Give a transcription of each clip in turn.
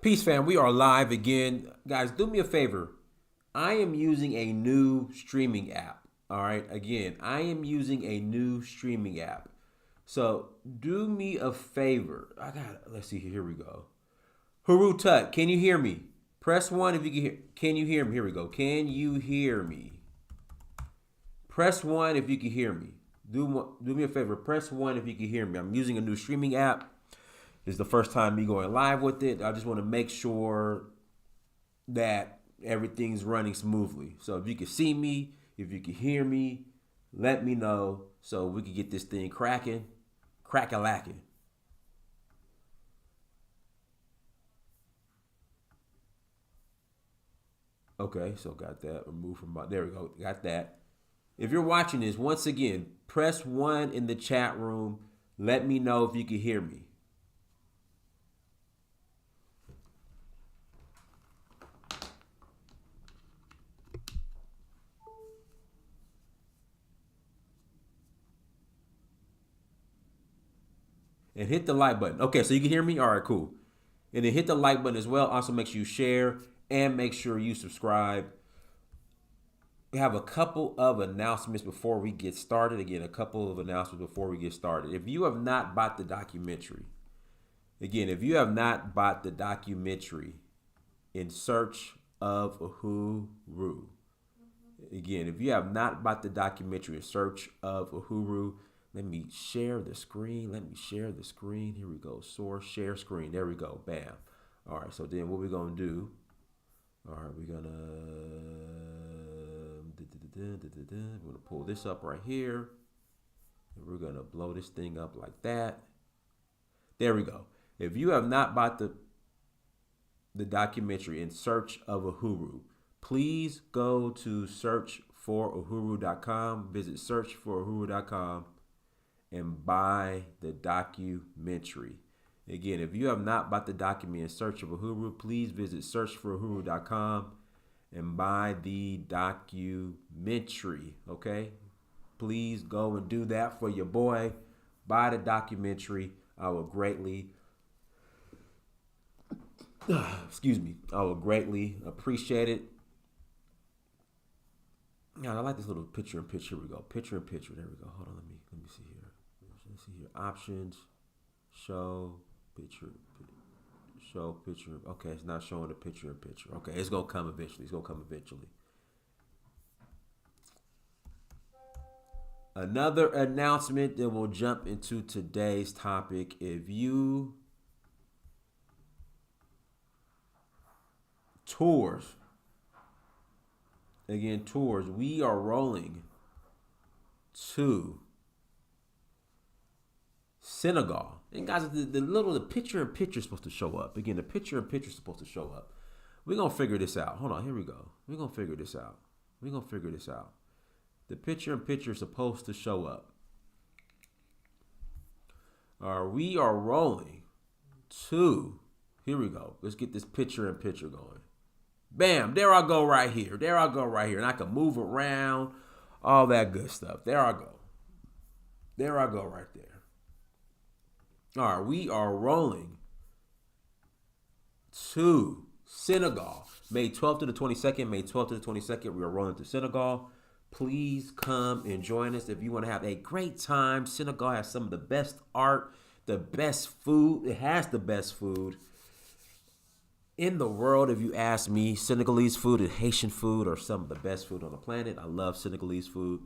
Peace, fam. We are live again. Guys, do me a favor. I am using a new streaming app. All right. Again, I am using a new streaming app. So do me a favor. Let's see here we go. Haru Tut, can you hear me? Press one if you can hear. Can you hear me? Here we go. Can you hear me? Press one if you can hear me. Do me a favor. Press one if you can hear me. I'm using a new streaming app. This is the first time me going live with it. I just want to make sure that everything's running smoothly. So if you can see me, if you can hear me, let me know so we can get this thing cracking, crack-a-lacking. Okay, so got that removed from my, there we go, got that. If you're watching this, once again, press one in the chat room. Let me know if you can hear me. And hit the like button. Okay, so you can hear me? All right, cool. And then hit the like button as well. Also, make sure you share and make sure you subscribe. We have a couple of announcements before we get started. Again, a couple of announcements before we get started. If you have not bought the documentary, In Search of Uhuru. Again, if you have not bought the documentary In Search of Uhuru, let me share the screen. Here we go. Source, share screen. There we go. Bam. All right. So then what we're going to do. All right. We're going to pull this up right here. And we're going to blow this thing up like that. There we go. If you have not bought the documentary In Search of Uhuru, please go to searchforuhuru.com. Visit searchforuhuru.com. and buy the documentary. Again, if you have not bought the documentary In Search of Uhuru, please visit searchforuhuru.com and buy the documentary. Okay? Please go and do that for your boy. Buy the documentary. I will greatly I will greatly appreciate it. Yeah, I like this little picture in picture. Here we go. Picture in picture. There we go. Hold on, let me see here. Let's see here. Options. Show picture. Show picture. Okay, it's not showing the picture in picture. Okay, it's gonna come eventually. Another announcement, then we'll jump into today's topic. If you tours, we are rolling to Senegal. And guys, the picture in picture is supposed to show up. Again, the picture in picture is supposed to show up. We're going to figure this out. Hold on, here we go. We're going to figure this out. The picture in picture is supposed to show up. We are rolling to, here we go. Let's get this picture in picture going. Bam, there I go right here. And I can move around, all that good stuff. There I go right there. All right, we are rolling to Senegal. May 12th to the 22nd. We are rolling to Senegal. Please come and join us if you want to have a great time. Senegal has some of the best art, the best food. It has the best food in the world, if you ask me. Senegalese food and Haitian food are some of the best food on the planet. I love Senegalese food.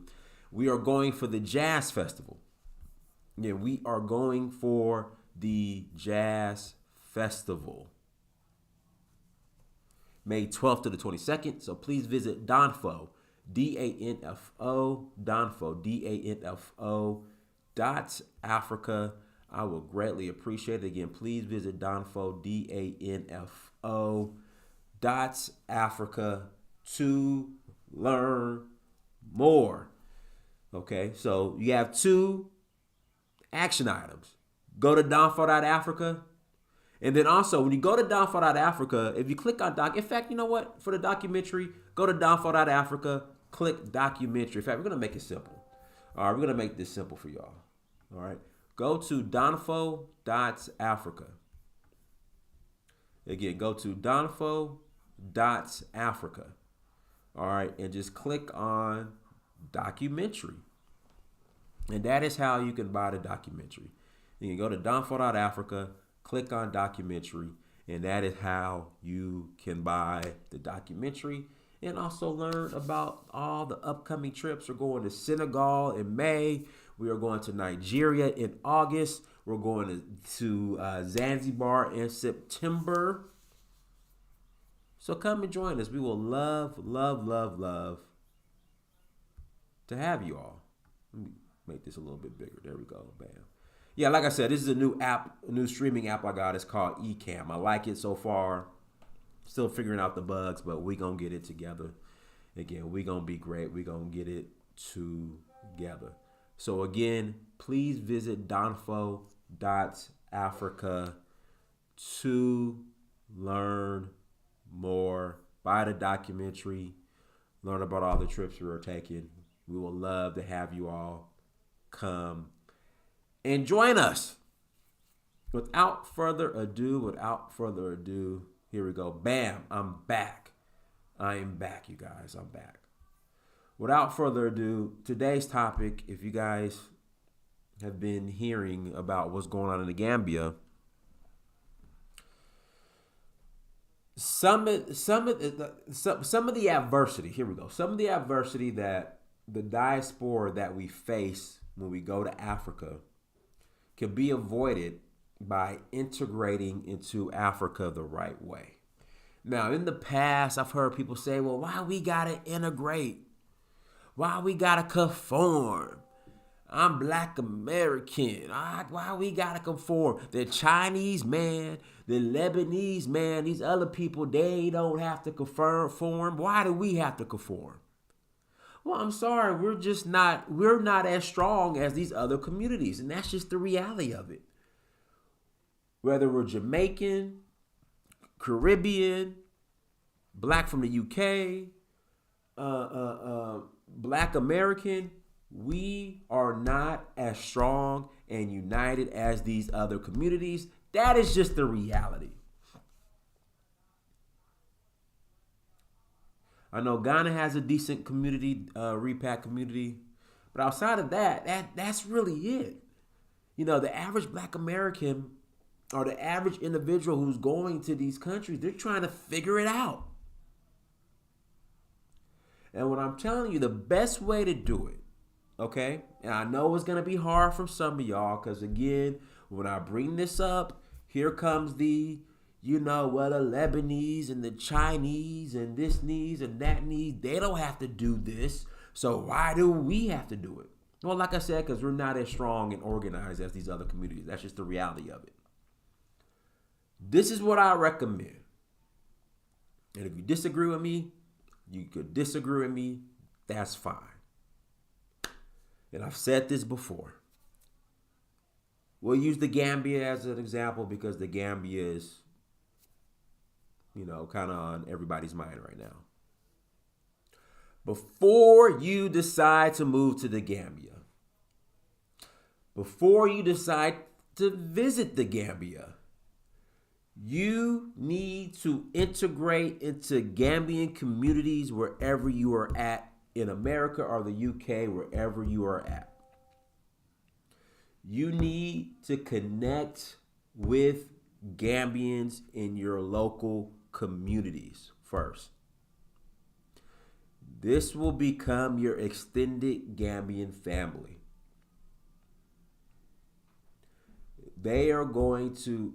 We are going for the Jazz Festival. Yeah, we are going for the Jazz Festival. May 12th to the 22nd. So please visit Danfo, Danfo, .africa. I will greatly appreciate it. Again, please visit Danfo, .africa to learn more. Okay, so you have two action items. Go to Danfo.Africa. And then also, when you go to Danfo.Africa, if you click on in fact, you know what? For the documentary, go to Danfo.Africa, click documentary. In fact, we're going to make it simple. All right, we're going to make this simple for y'all. All right, go to Danfo.Africa. Again, go to donfo.africa. All right, and just click on documentary. And that is how you can buy the documentary. You can go to donfo.africa, click on documentary, and that is how you can buy the documentary and also learn about all the upcoming trips. We're going to Senegal in May. We are going to Nigeria in August. We're going to Zanzibar in September. So come and join us. We will love, love, love, love to have you all. Let me make this a little bit bigger. There we go. Bam. Yeah, like I said, this is a new app, a new streaming app I got. It's called Ecamm. I like it so far. Still figuring out the bugs, but we going to get it together. Again, we going to be great. We going to get it together. So again, please visit donfo.africa to learn more, buy the documentary, learn about all the trips we are taking. We will love to have you all come and join us. Without further ado, here we go. Bam, I'm back. I am back, you guys. I'm back. Without further ado, today's topic, if you guys have been hearing about what's going on in the Gambia, some of the adversity, here we go. Some of the adversity that the diaspora that we face when we go to Africa can be avoided by integrating into Africa the right way. Now, in the past, I've heard people say, well, why we gotta integrate? Why we gotta conform? I'm Black American. Why we gotta conform? The Chinese man, the Lebanese man, these other people, they don't have to conform. Why do we have to conform? Well, I'm sorry, we're not as strong as these other communities, and that's just the reality of it. Whether we're Jamaican, Caribbean, Black from the UK, Black American, we are not as strong and united as these other communities. That is just the reality. I know Ghana has a decent community, repack community, but outside of that's really it. You know, the average Black American or the average individual who's going to these countries, they're trying to figure it out. And what I'm telling you, the best way to do it, okay? And I know it's going to be hard for some of y'all because, again, when I bring this up, here comes the, the Lebanese and the Chinese and this needs and that needs. They don't have to do this. So why do we have to do it? Well, like I said, because we're not as strong and organized as these other communities. That's just the reality of it. This is what I recommend. And if you disagree with me, you could disagree with me. That's fine. And I've said this before. We'll use the Gambia as an example because the Gambia is, kind of on everybody's mind right now. Before you decide to move to the Gambia, before you decide to visit the Gambia, you need to integrate into Gambian communities wherever you are at in America or the UK, wherever you are at. You need to connect with Gambians in your local communities first. This will become your extended Gambian family. They are going to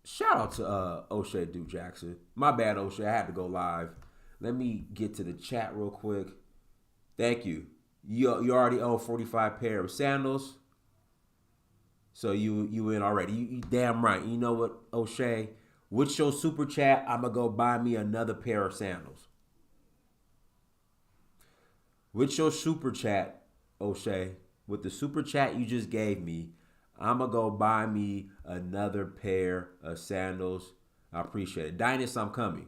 shout out to O'Shea Duke Jackson. My bad, O'Shea. I had to go live. Let me get to the chat real quick. Thank you. You already own 45 pair of sandals. So you in already. You damn right. You know what, O'Shea? With your super chat, I'm going to go buy me another pair of sandals. With your super chat, O'Shea, with the super chat you just gave me, I'm going to go buy me another pair of sandals. I appreciate it. Dynas, I'm coming.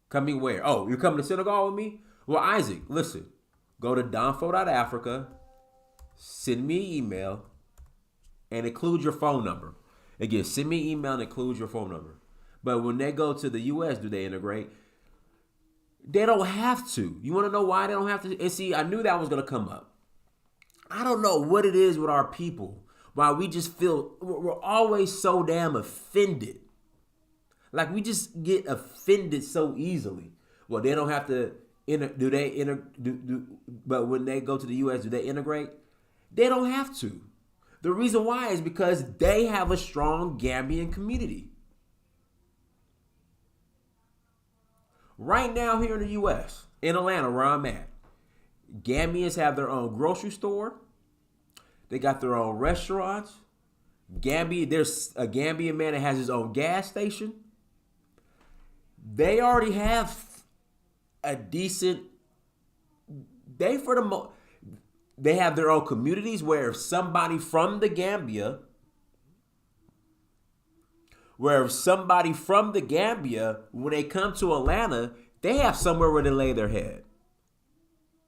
Coming where? Oh, you're coming to Senegal with me? Well, Isaac, listen. Go to donfo.africa, send me an email, and include your phone number. Again, send me an email and include your phone number. But when they go to the U.S., do they integrate? They don't have to. You want to know why they don't have to? And see, I knew that was going to come up. I don't know what it is with our people. Why we just feel we're always so damn offended. Like we just get offended so easily. Well, they don't have to. But when they go to the U.S., do they integrate? They don't have to. The reason why is because they have a strong Gambian community. Right now here in the U.S., in Atlanta, where I'm at, Gambians have their own grocery store. They got their own restaurants. There's a Gambian man that has his own gas station. They already have a decent. They have their own communities where if somebody from the Gambia, when they come to Atlanta, they have somewhere where they lay their head.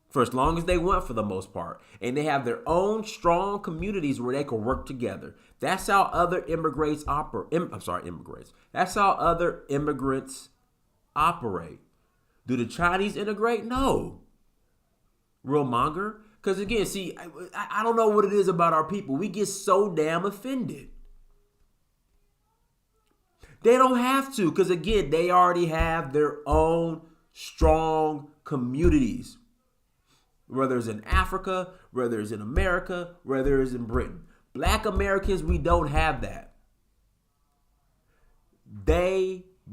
For as long as they want, for the most part. And they have their own strong communities where they can work together. That's how other immigrants operate. That's how other immigrants operate. Do the Chinese integrate? No. Real monger? Because again, see, I don't know what it is about our people. We get so damn offended. They don't have to, because again, they already have their own strong communities. Whether it's in Africa, whether it's in America, whether it's in Britain. Black Americans, we don't have that.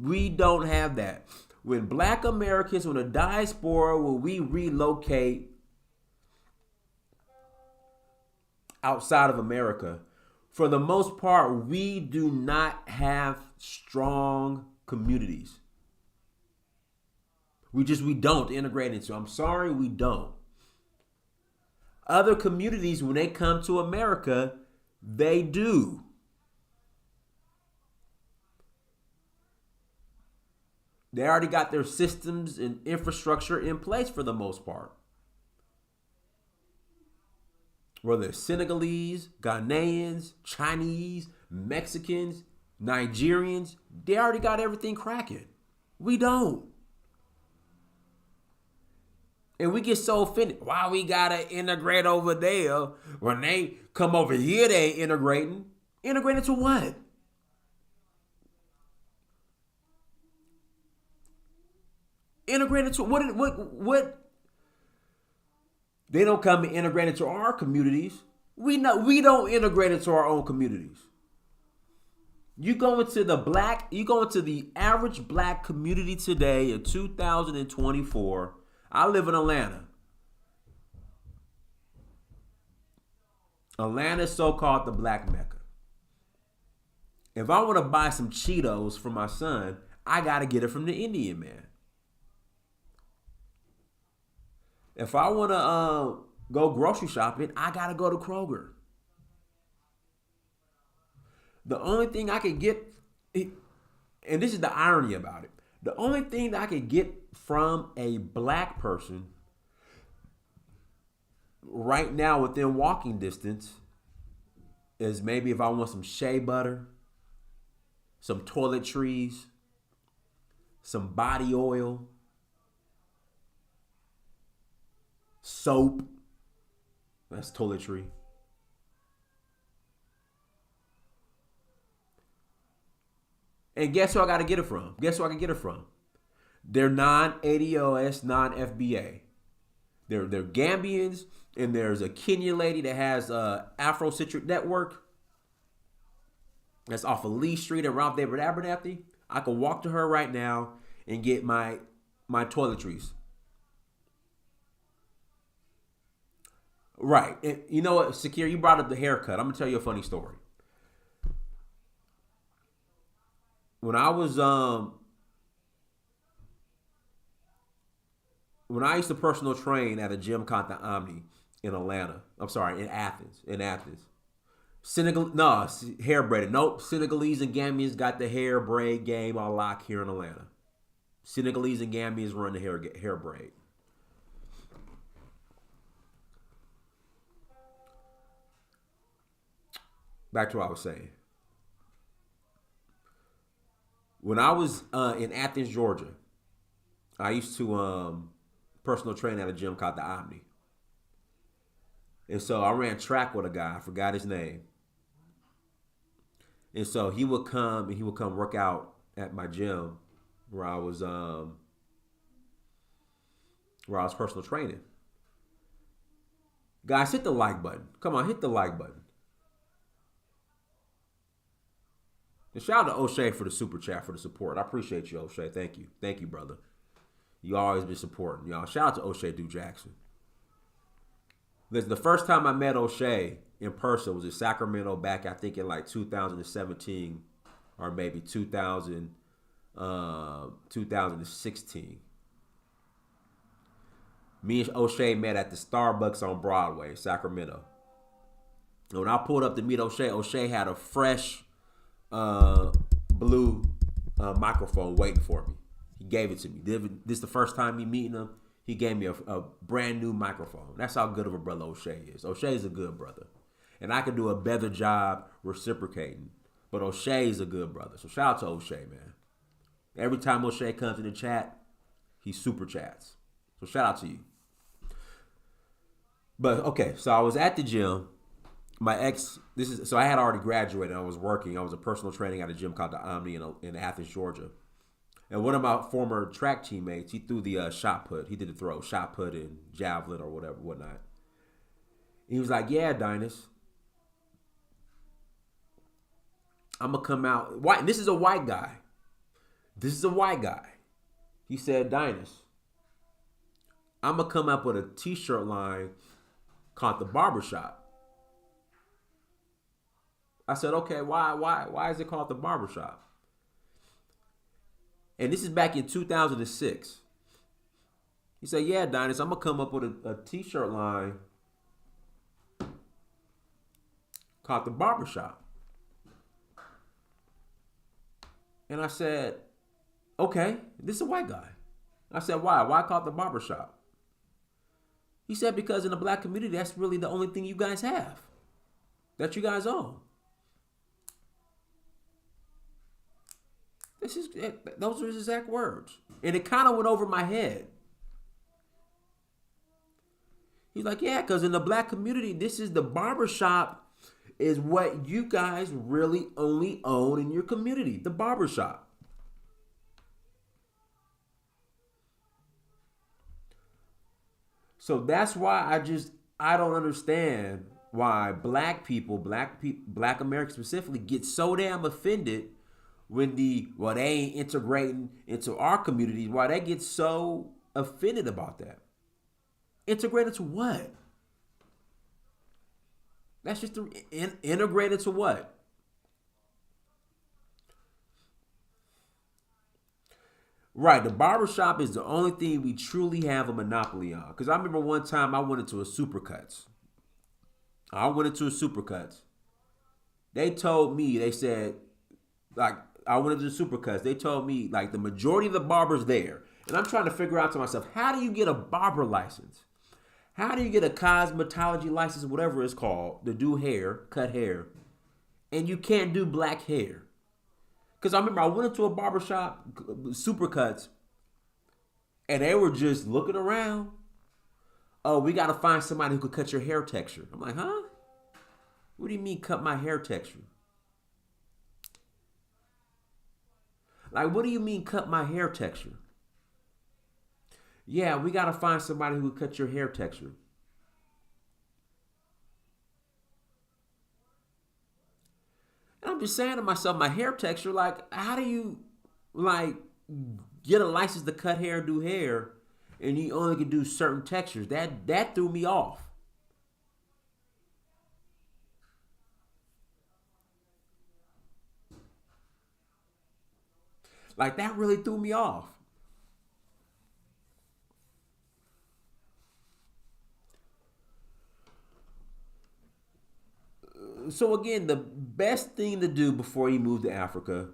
We don't have that. When Black Americans, when the diaspora, when we relocate outside of America, for the most part, we do not have strong communities. We don't integrate into. I'm sorry, we don't. Other communities, when they come to America, they do. They already got their systems and infrastructure in place for the most part. Whether it's Senegalese, Ghanaians, Chinese, Mexicans, Nigerians, they already got everything cracking. We don't. And we get so offended. Why we gotta integrate over there? When they come over here, they ain't integrating. Integrating to what? Integrated to what? They don't come and integrate into our communities. We don't integrate into our own communities. You go into the average black community today in 2024. I live in Atlanta. Atlanta is so-called the Black Mecca. If I want to buy some Cheetos for my son, I got to get it from the Indian man. If I want to go grocery shopping, I got to go to Kroger. The only thing I could get, and this is the irony about it, the only thing that I could get from a black person right now within walking distance is maybe if I want some shea butter, some toiletries, some body oil, soap. That's toiletry. And guess who I got to get it from? Guess who I can get it from? They're non-ADOS, non-FBA. They're Gambians, and there's a Kenya lady that has Afrocentric Network. That's off of Lee Street and Ralph David Abernathy. I can walk to her right now and get my toiletries. Right. And you know what, Sakir, you brought up the haircut. I'm going to tell you a funny story. When I was when I used to personal train at a gym called the Omni in Atlanta. I'm sorry, in Athens. Hair braided. Nope. Senegalese and Gambians got the hair braid game on lock here in Atlanta. Senegalese and Gambians run the hair braid. Back to what I was saying. When I was in Athens, Georgia, I used to personal train at a gym called the Omni. And so I ran track with a guy, I forgot his name. And so he would come work out at my gym where I was personal training. Guys, hit the like button. Come on, hit the like button. And shout out to O'Shea for the super chat, for the support. I appreciate you, O'Shea. Thank you. Thank you, brother. You always been supporting. Y'all, shout out to O'Shea Duke Jackson. Listen, the first time I met O'Shea in person was in Sacramento back, I think, in like 2017 or maybe 2016. Me and O'Shea met at the Starbucks on Broadway, Sacramento. And when I pulled up to meet O'Shea, O'Shea had a fresh blue microphone waiting for me. He gave it to me. This is the first time me meeting him. He gave me a brand new microphone. That's how good of a brother O'Shea is. O'Shea is a good brother. And I could do a better job reciprocating. But O'Shea is a good brother. So shout out to O'Shea, man. Every time O'Shea comes in the chat, he super chats. So shout out to you. But okay, so I was at the gym. So I had already graduated. I was working. I was a personal training at a gym called the Omni in Athens, Georgia. And one of my former track teammates, he threw the shot put. He did the throw, shot put and javelin or whatnot. He was like, "Yeah, Dynas, I'm gonna come out." White. This is a white guy. He said, "Dynas, I'm gonna come up with a T-shirt line called the Barbershop." I said, "Okay, why is it called the Barbershop?" And this is back in 2006. He said, "Yeah, Dynas, I'm gonna come up with a T-shirt line called the Barbershop." And I said, "Okay." This is a white guy. I said, "Why? Why call it the Barbershop?" He said, "Because in the black community, that's really the only thing you guys have, that you guys own." Those are his exact words. And it kind of went over my head. He's like, "Yeah, because in the black community, this is the barbershop is what you guys really only own in your community, the barbershop." So that's why I don't understand why black Americans specifically, get so damn offended when they ain't integrating into our communities. Why they get so offended about that? Integrated to what? That's just integrated to what? Right, the barbershop is the only thing we truly have a monopoly on. Because I remember one time I went into a Supercuts. They told me, they said, like, I went into the Supercuts. They told me, like, the majority of the barbers there. And I'm trying to figure out to myself, how do you get a barber license? How do you get a cosmetology license, whatever it's called, to do hair, cut hair, and you can't do black hair? Because I remember I went into a barbershop, Supercuts, and they were just looking around. "Oh, we got to find somebody who could cut your hair texture." I'm like, "Huh? What do you mean cut my hair texture?" Like, what do you mean cut my hair texture? "Yeah, we got to find somebody who could cut your hair texture." And I'm just saying to myself, my hair texture, like, how do you, like, get a license to cut hair, do hair, and you only can do certain textures? That threw me off. Like, that really threw me off. So again, the best thing to do before you move to Africa,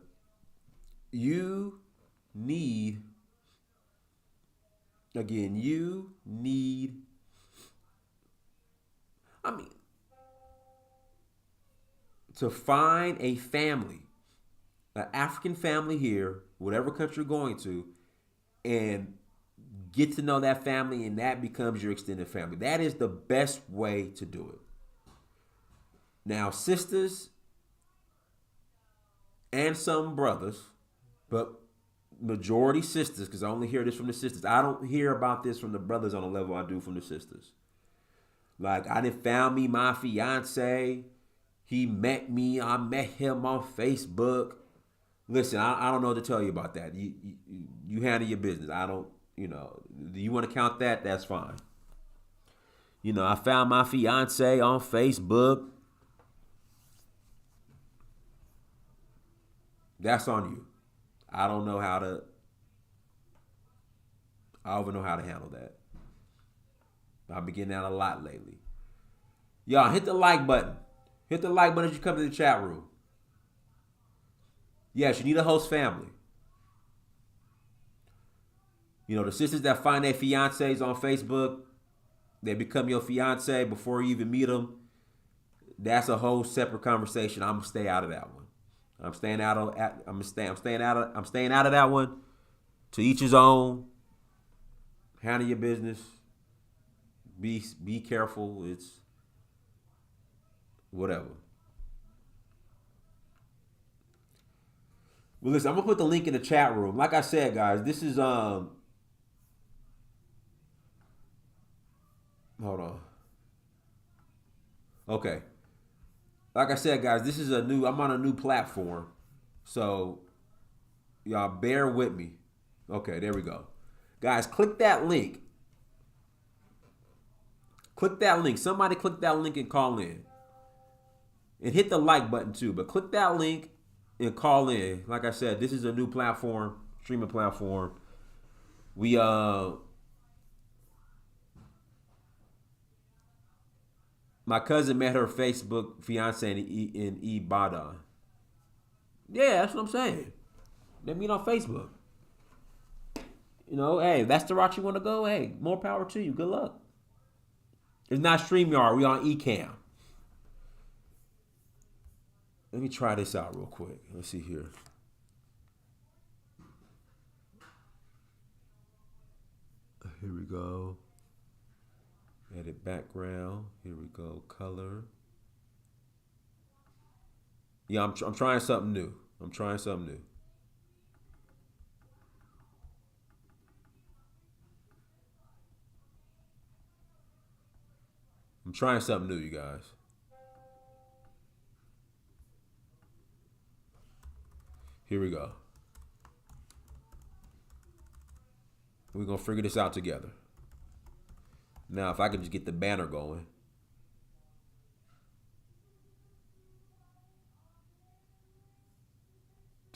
you need, you need, I mean, to find a family an African family here, whatever country you're going to, and get to know that family, and that becomes your extended family. That is the best way to do it. Now, sisters and some brothers, but majority sisters, because I only hear this from the sisters. I don't hear about this from the brothers on the level I do from the sisters. Like, I done found me my fiance. He met me. I met him on Facebook. Listen, I don't know what to tell you about that. You handle your business. I don't, do you want to count that? That's fine. I found my fiance on Facebook. That's on you. I don't know how to. I don't even know how to handle that. I've been getting that a lot lately. Y'all, hit the like button. Hit the like button as you come to the chat room. Yes, you need a host family. The sisters that find their fiancés on Facebook, they become your fiance before you even meet them. That's a whole separate conversation. I'm gonna stay out of that one. I'm staying out of that one. To each his own. Handle your business. Be careful. It's whatever. Well, listen, I'm gonna put the link in the chat room. Like I said, guys, this is hold on. Okay. Like I said, guys, I'm on a new platform. So y'all bear with me. Okay, there we go. Guys, click that link. Click that link. Somebody click that link and call in. And hit the like button too. But click that link and call in. Like I said, this is a new platform, streaming platform. My cousin met her Facebook fiance in Ibadan. Yeah, that's what I'm saying. They meet on Facebook. Hey, if that's the route you want to go, hey, more power to you. Good luck. It's not StreamYard. We on Ecamm. Let me try this out real quick. Let's see here. Here we go. Edit background. Here we go. Color. Yeah, I'm trying something new. I'm trying something new. I'm trying something new, you guys. Here we go. We're going to figure this out together. Now, if I can just get the banner going.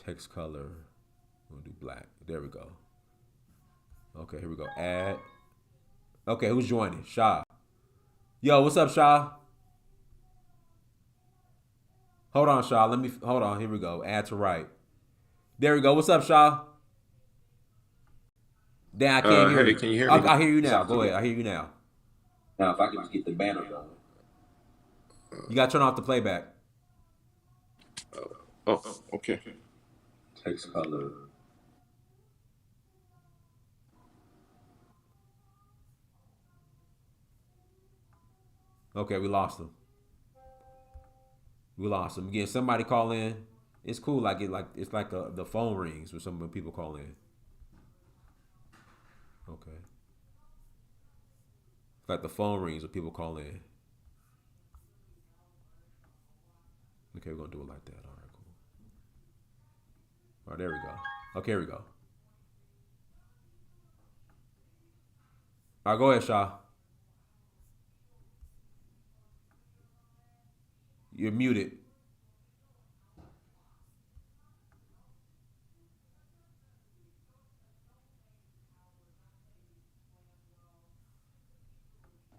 Text color. We'll do black. There we go. Okay, here we go. Add. Okay, who's joining? Shaw. Yo, what's up, Shaw? Hold on, Shaw. Hold on. Here we go. Add to right. There we go. What's up, Shaw? Damn, I can't hear you. Can you hear me? I hear you now. Go ahead. I hear you now. Now, if I can just get the banner going. You got to turn off the playback. Okay. Text color. Okay, we lost him. Again, somebody call in. It's cool. It's like the phone rings when some people call in. Okay. It's like the phone rings when people call in. Okay, we're gonna do it like that. All right, cool. All right, there we go. Okay, here we go. All right, go ahead, Shaw. You're muted.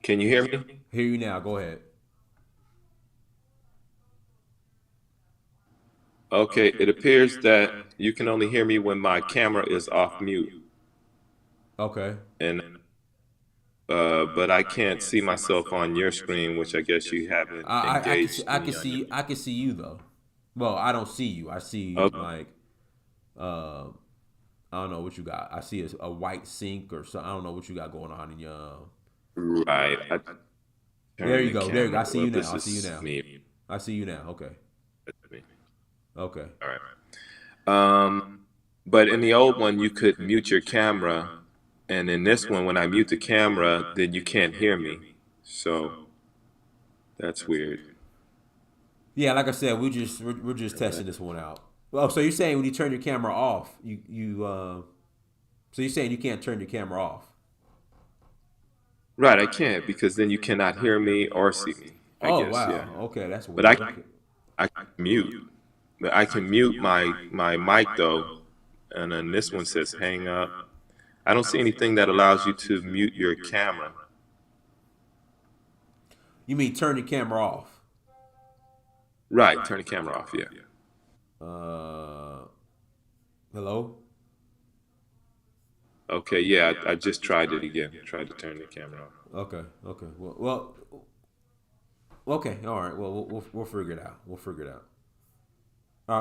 Can you hear me? Hear you now. Go ahead. Okay, it appears that you can only hear me when my camera is off mute. Okay. And but I can't see myself on your screen, which I guess you haven't engaged me on. I can see you though. Well, I don't see you. I see Okay. like uh, I don't know what you got. I see a white sink or something. I don't know what you got going on in your. Right. I There turn you the go. There you go. I camera. see Well, you now. this I see you is now. me. I see you now. Okay. That's me. Okay. All right. But in the old one, you could mute your camera, and in this one, when I mute the camera, then you can't hear me. So that's weird. Yeah, like I said, we're just testing this one out. Well, so you're saying when you turn your camera off, so you're saying you can't turn your camera off? Right, I can't because then you cannot hear me or see me. I Oh guess, yeah. wow. Okay, that's But weird. Okay. I can mute. But I can mute my mic though, and then this one says hang up. I don't see anything that allows you to mute your camera. You mean turn your camera off? Right, turn the camera off. Yeah. Uh, hello. Okay, yeah, I just tried it again. Tried to turn the camera off. Okay. Okay. Okay. All right. Well, we'll figure it out. We'll figure it out.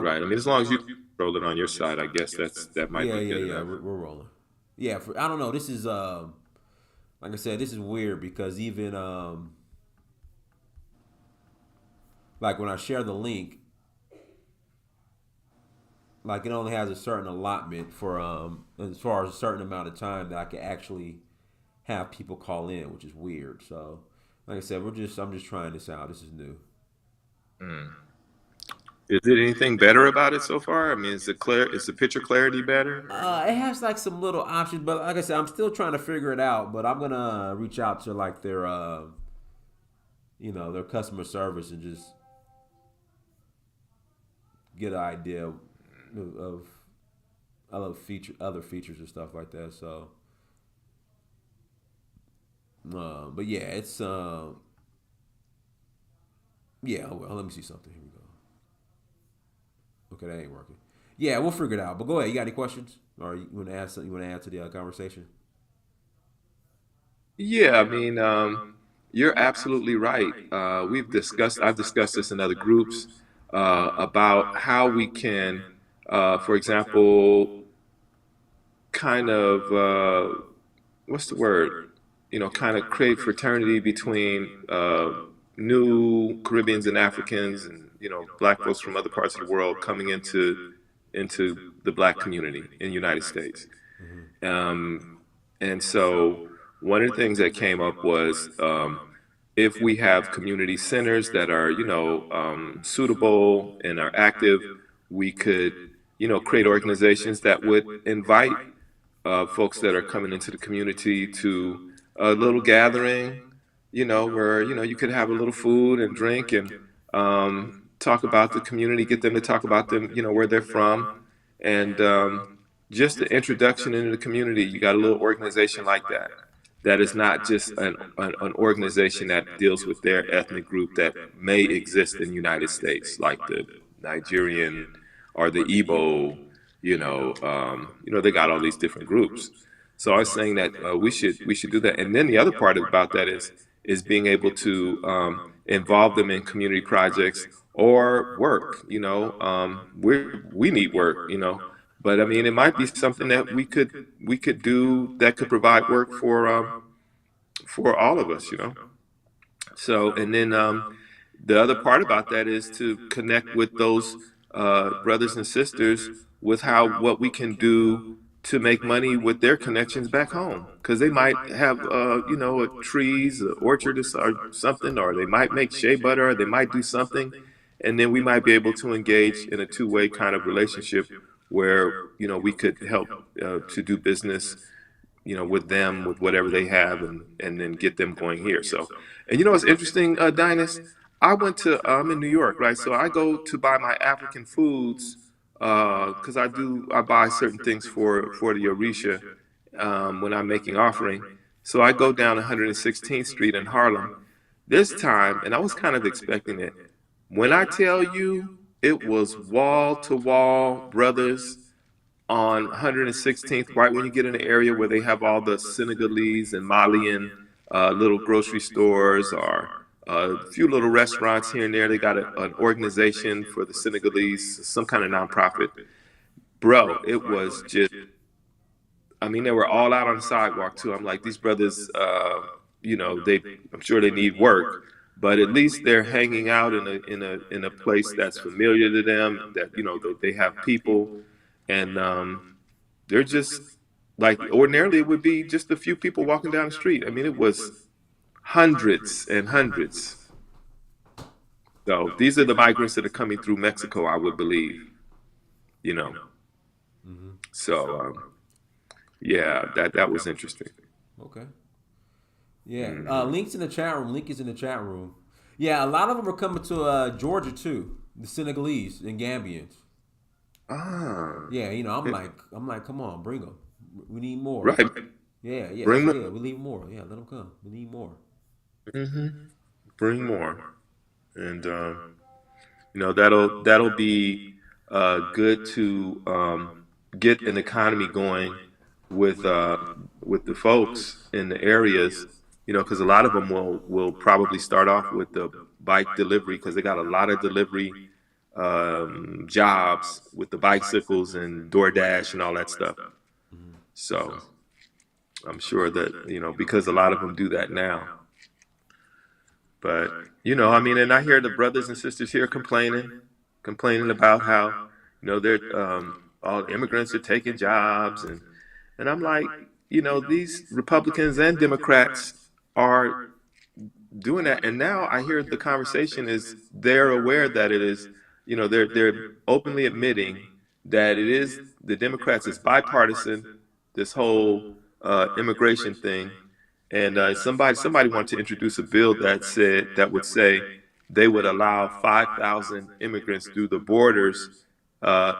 Right. I mean, as long as you control it on your side, I guess that might Yeah. be Yeah. good Yeah. enough. We're rolling. Yeah. I don't know. This is like I said, this is weird because even like when I share the link, like it only has a certain allotment for as far as a certain amount of time that I can actually have people call in, which is weird. So, like I said, I'm just trying this out. This is new. Mm. Is it anything better about it so far? I mean, is it clear? Is the picture clarity better? Or? It has like some little options, but like I said, I'm still trying to figure it out. But I'm gonna reach out to like their, their customer service and just get an idea of other features and stuff like that. So, but yeah, it's yeah. Well, let me see something. Here we go. Okay, that ain't working. Yeah, we'll figure it out. But go ahead. You got any questions, or you want to add something? You want to add to the conversation? Yeah, I mean, you're absolutely right. I've discussed this in other groups about how we can, for example, kind of, what's the word? Kind of create fraternity between new Caribbeans and Africans and, black folks from other parts of the world coming into the black community in the United States. Mm-hmm. Um, and so one of the things that came up was if we have community centers that are, suitable and are active, we could, create organizations that would invite folks that are coming into the community to a little gathering, where, you could have a little food and drink and talk about the community, get them to talk about them, where they're from. And just the introduction into the community, you got a little organization like that. That is not just an organization that deals with their ethnic group that may exist in the United States, like the Nigerian or the Igbo, they got all these different groups. So I was saying that we should do that. And then the other part about that is being able to involve them in community projects or work. We need work. But I mean, it might be something that we could do that could provide work for all of us. So, and then the other part about that is to connect with those brothers and sisters with what we can do to make money with their connections back home, because they might have a trees, a orchard or something, or they might make shea butter, or they might do something, and then we might be able to engage in a two-way kind of relationship where we could help to do business with them, with whatever they have, and then get them going here. So, and what's interesting, Dynas? I went to I'm in New York, right? So I go to buy my African foods because I buy certain things for the Orisha when I'm making offering. So I go down 116th Street in Harlem this time, and I was kind of expecting it. When I tell you, it was wall to wall brothers on 116th, right when you get in the area where they have all the Senegalese and Malian little grocery stores, or a few little restaurants here and there. They got an organization for the Senegalese, some kind of nonprofit. Bro, it was just, I mean, they were all out on the sidewalk too. I'm like, these brothers, I'm sure they need work, but at least they're hanging out in a place that's familiar to them. That they have people, and they're just like ordinarily it would be just a few people walking down the street. I mean, it was hundreds and hundreds. So these are the migrants that are coming through Mexico, I would believe. You know, Mm-hmm. so yeah, that was interesting. Okay. Yeah. Hmm. Links in the chat room. Link is in the chat room. Yeah, a lot of them are coming to Georgia too. The Senegalese and Gambians. Ah, Yeah, I'm like, come on, bring them. We need more. right. Yeah, yeah, Bring yeah. more. We need more. Yeah, let them come. We need more. Hmm. Bring more, and that'll be good to get an economy going with uh, with the folks in the areas. Because a lot of them will probably start off with the bike delivery because they got a lot of delivery jobs with the bicycles and DoorDash and all that stuff. Hmm. So I'm sure that because a lot of them do that now. But I mean, and I hear the brothers and sisters here complaining about how they're all the immigrants are taking jobs, and I'm like, these Republicans and Democrats are doing that, and now I hear the conversation is they're aware that it is, they're openly admitting that it is the Democrats is bipartisan, this whole immigration thing, and somebody wanted to introduce a bill that would say they would allow 5,000 immigrants through the borders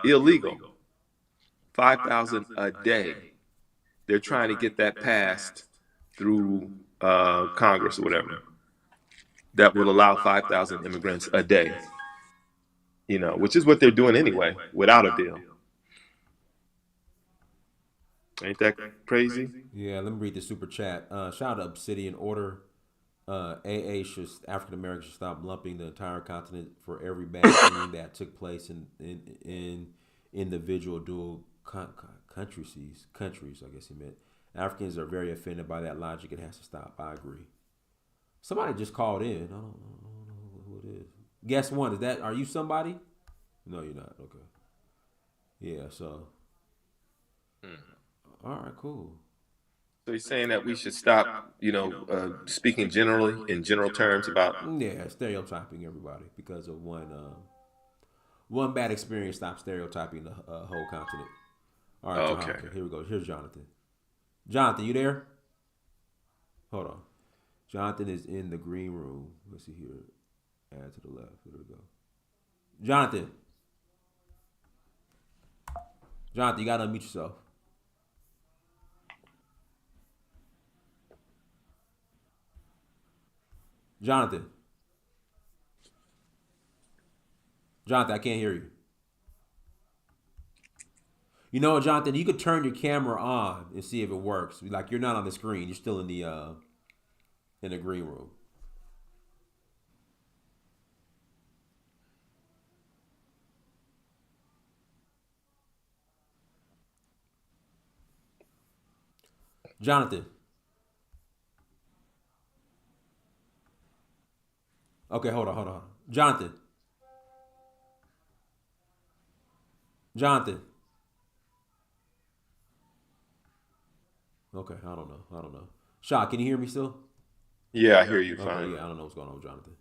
illegal, 5,000 a day. They're trying to get that passed through Congress or whatever that will allow 5,000 immigrants a day, which is what they're doing anyway without a bill. Ain't that crazy? Yeah, let me read the super chat. Shout out to Obsidian Order. AA should African Americans should stop lumping the entire continent for every bad thing that took place in individual dual countries. I guess he meant Africans are very offended by that logic. It has to stop. I agree. Somebody just called in. I don't know who it is. Guess one. Is that? Are you somebody? No, you're not. Okay. Yeah. So. All right. Cool. So he's saying that we should stop, speaking generally in general terms about. Yeah, stereotyping everybody because of one bad experience. Stop stereotyping the whole continent. All right, Okay. Jonathan. Here we go. Here's Jonathan. Jonathan, you there? Hold on. Jonathan is in the green room. Let's see here. Add to the left. Here we go. Jonathan. Jonathan, you gotta unmute yourself. Jonathan. Jonathan, I can't hear you. You know what, Jonathan? You could turn your camera on and see if it works. Like you're not on the screen. You're still in the green room. Jonathan. Okay, hold on. Jonathan. Jonathan. Okay, I don't know. Shaw, can you hear me still? Yeah, I hear you Okay, fine. yeah, I don't know what's going on with Jonathan.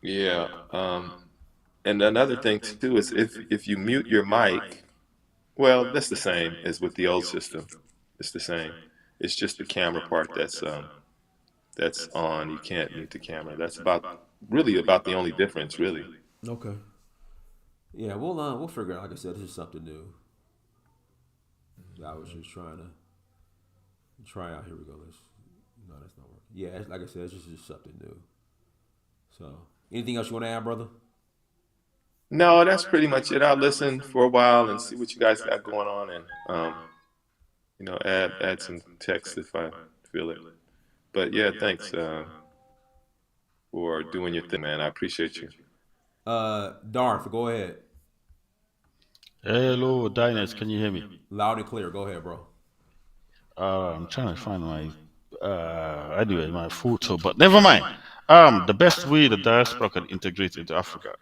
Yeah. And another thing too is if you mute your mic, well, that's the same as with the old system. It's the same. It's just the camera part that's on. You can't mute the camera. That's really about the only difference, really. Okay. Yeah, we'll figure it out. Like I said, this is something new. I was just trying to try out. Here we go. Let's. No, that's not working. Yeah, like I said, it's just something new. So, anything else you want to add, brother? No, that's pretty much it. I'll listen for a while and see what you guys got going on, and Add some text if I feel it. But yeah, thanks for doing your thing, man. I appreciate you. Darth, go ahead. Hello, Diners, can you hear me? Loud and clear. Go ahead, bro. I'm trying to find my anyway my photo, but never mind. The best way the diaspora can integrate into Africa.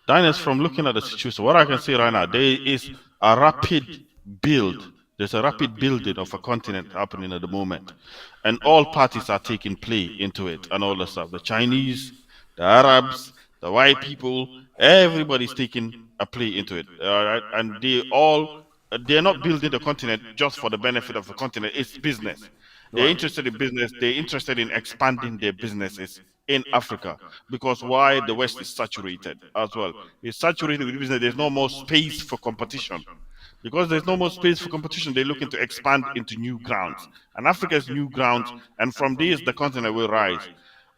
Diners, from looking at the situation, what I can say right now, there is a rapid build. There's a rapid building of a continent happening at the moment, and all parties are taking play into it and all the stuff. The Chinese, the Arabs, the white people, everybody's taking a play into it. All right, and they're not building the continent just for the benefit of the continent. It's business. They're Right. interested in business. They're interested in expanding their businesses in Africa because why the West is saturated as well. It's saturated with business. There's no more space for competition. Because there's no more space for competition, they're looking to expand into new grounds. And Africa is new grounds, and from this, the continent will rise.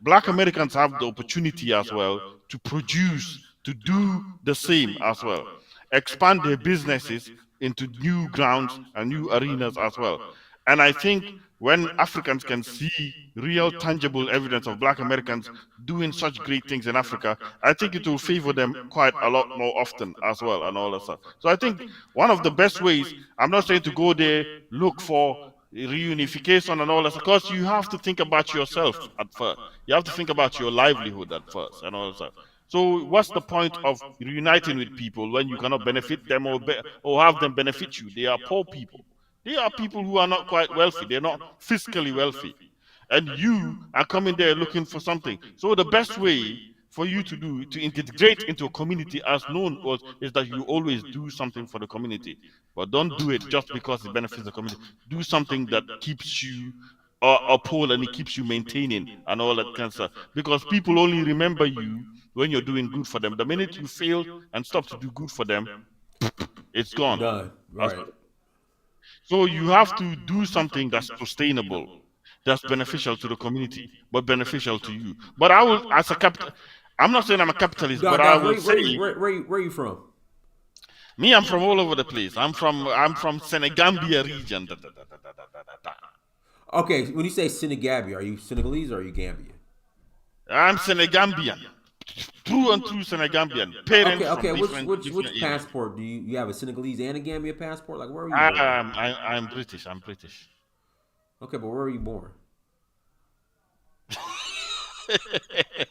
Black Americans have the opportunity as well to produce, to do the same as well, expand their businesses into new grounds and new arenas as well. And I think when Africans can see real, tangible evidence of Black Americans doing such great things in Africa, I think it will favor them quite a lot more often as well, and all that stuff. So I think one of the best ways, I'm not saying to go there, look for reunification and all that, because you have to think about yourself at first. You have to think about your livelihood at first and all that stuff. So what's the point of reuniting with people when you cannot benefit them or have them benefit you? They are poor people. They are people who are not quite wealthy. They're not fiscally wealthy. And you are coming there looking for something. So the best way for you to do to integrate into a community as known was is that you always do something for the community. But don't do it just because it benefits the community. Do something that keeps you uphold and it keeps you maintaining and all that kind of stuff. Because people only remember you when you're doing good for them. The minute you fail and stop to do good for them, it's gone. Done. Right. So you have to do something that's sustainable, that's beneficial to the community, but beneficial to you. But I will, as a capital, I'm not saying I'm a capitalist, but I Guys, will say, where you from? me, I'm from all over the place. I'm from Senegambia region. Da, da, da, da, da, da, da, da. Okay, when you say Senegambia, are you Senegalese or are you Gambian? I'm Senegambian, true and true Senegambian. Okay, Parents from okay. different Which areas. passport do you have? A Senegalese and a Gambia passport? Like where were you born? I'm British. I'm British. Okay, but where were you born?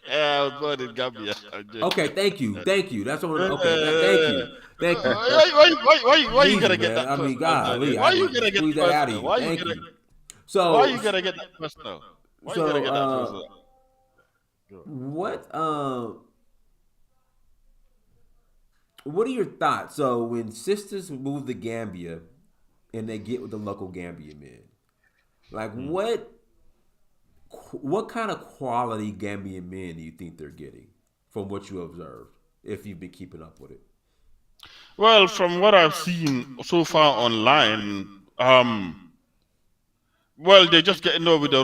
I was born in Gambia. I'm Okay, joking. thank you. That's what. Okay, thank you, thank you. Why you Jesus, gonna get man. that I mean, personal, Daniel? golly, I Why had you to gonna get squeeze that out of personal? you. Thank you. Why So, you gonna get that personal? Why you gonna so, get that personal? Go. what are your thoughts? So, when sisters move to Gambia and they get with the local Gambian men, like Hmm. what kind of quality Gambian men do you think they're getting from what you observed, if you've been keeping up with it? Well, from what I've seen so far online, well, they're just getting over with the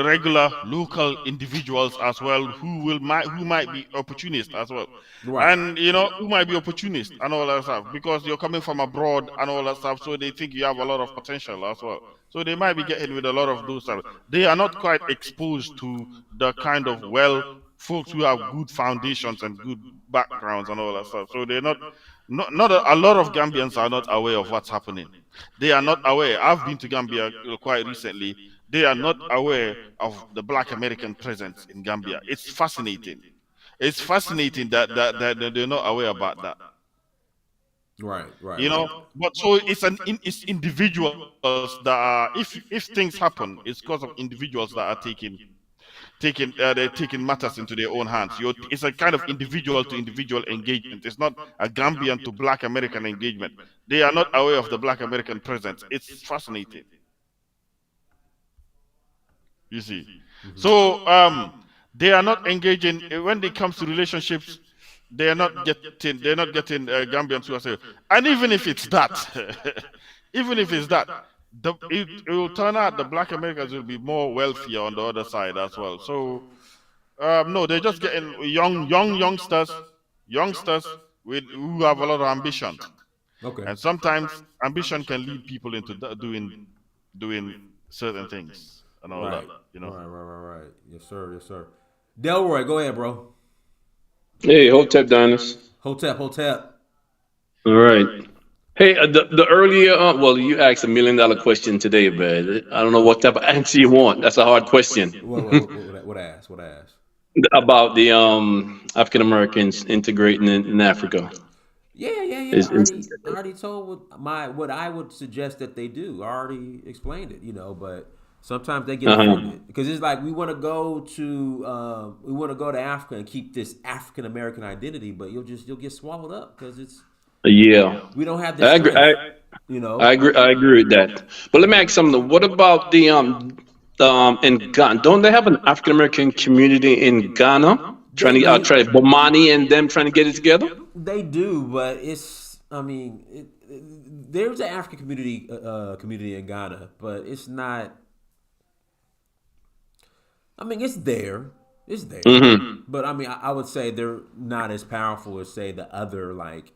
regular local individuals as well who might be opportunists as well, Right. and who might be opportunists and all that stuff because you're coming from abroad and all that stuff, so they think you have a lot of potential as well. So they might be getting with a lot of those stuff. They are not quite exposed to the kind of folks who have good foundations and good backgrounds and all that stuff. So they're not a lot of Gambians are not aware of what's happening. They are not aware. I've been to Gambia quite recently. They are not aware of the Black American presence in Gambia. It's fascinating. It's fascinating that they're not aware about that. Right. Right. You Right. know, but so it's individuals that are, if things happen, it's because of individuals that are they're taking matters into their own hands. It's a kind of individual to individual engagement. It's not a Gambian to Black American engagement. They are not aware of the Black American presence. It's fascinating, you see. So they are not engaging when it comes to relationships. They're not getting Gambians who are saying, and even if it's that, even if it's that, it will turn out the Black Americans will be more wealthier on the other side as well. So no, they're just getting youngsters with who have a lot of ambition. Okay. And sometimes ambition can lead people into doing certain things and all that. Right. You know. Right. Yes, sir. Yes, sir. Delroy, go ahead, bro. Hey, Hotep Dinus. Hotep. All right. Hey, the earlier, well, you asked $1 million question today, but I don't know what type of answer you want. That's a hard question What I asked? What I asked? about the African Americans integrating in Africa. Yeah. Is I already told what I would suggest that they do. I already explained it, but sometimes they get uh offended because it's like we want to go to Africa and keep this African American identity, but you'll get swallowed up because yeah, we don't have the I agree. strength, I agree with that. But let me ask something. What about the in Ghana? Don't they have an African American community in Ghana? They Try do. Bomani and them trying to get it together. They do, but I mean, there's an African community in Ghana, but it's not. I mean, it's there. It's there. hmm But I mean, I would say they're not as powerful as say the other like,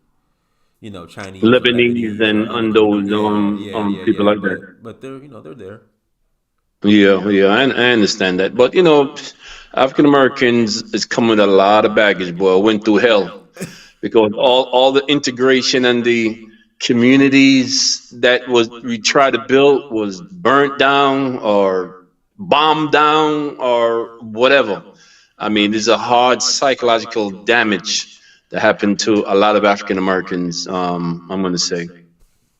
Chinese or Lebanese Lebanese or other and community. those people Yeah. like that. But they're there. Yeah, I understand that. But African Americans is coming with a lot of baggage, boy. Went through hell because all the integration and the communities that was we tried to build was burnt down or bombed down or whatever. I mean, there's a hard psychological damage that happened to a lot of African Americans. I'm going to say,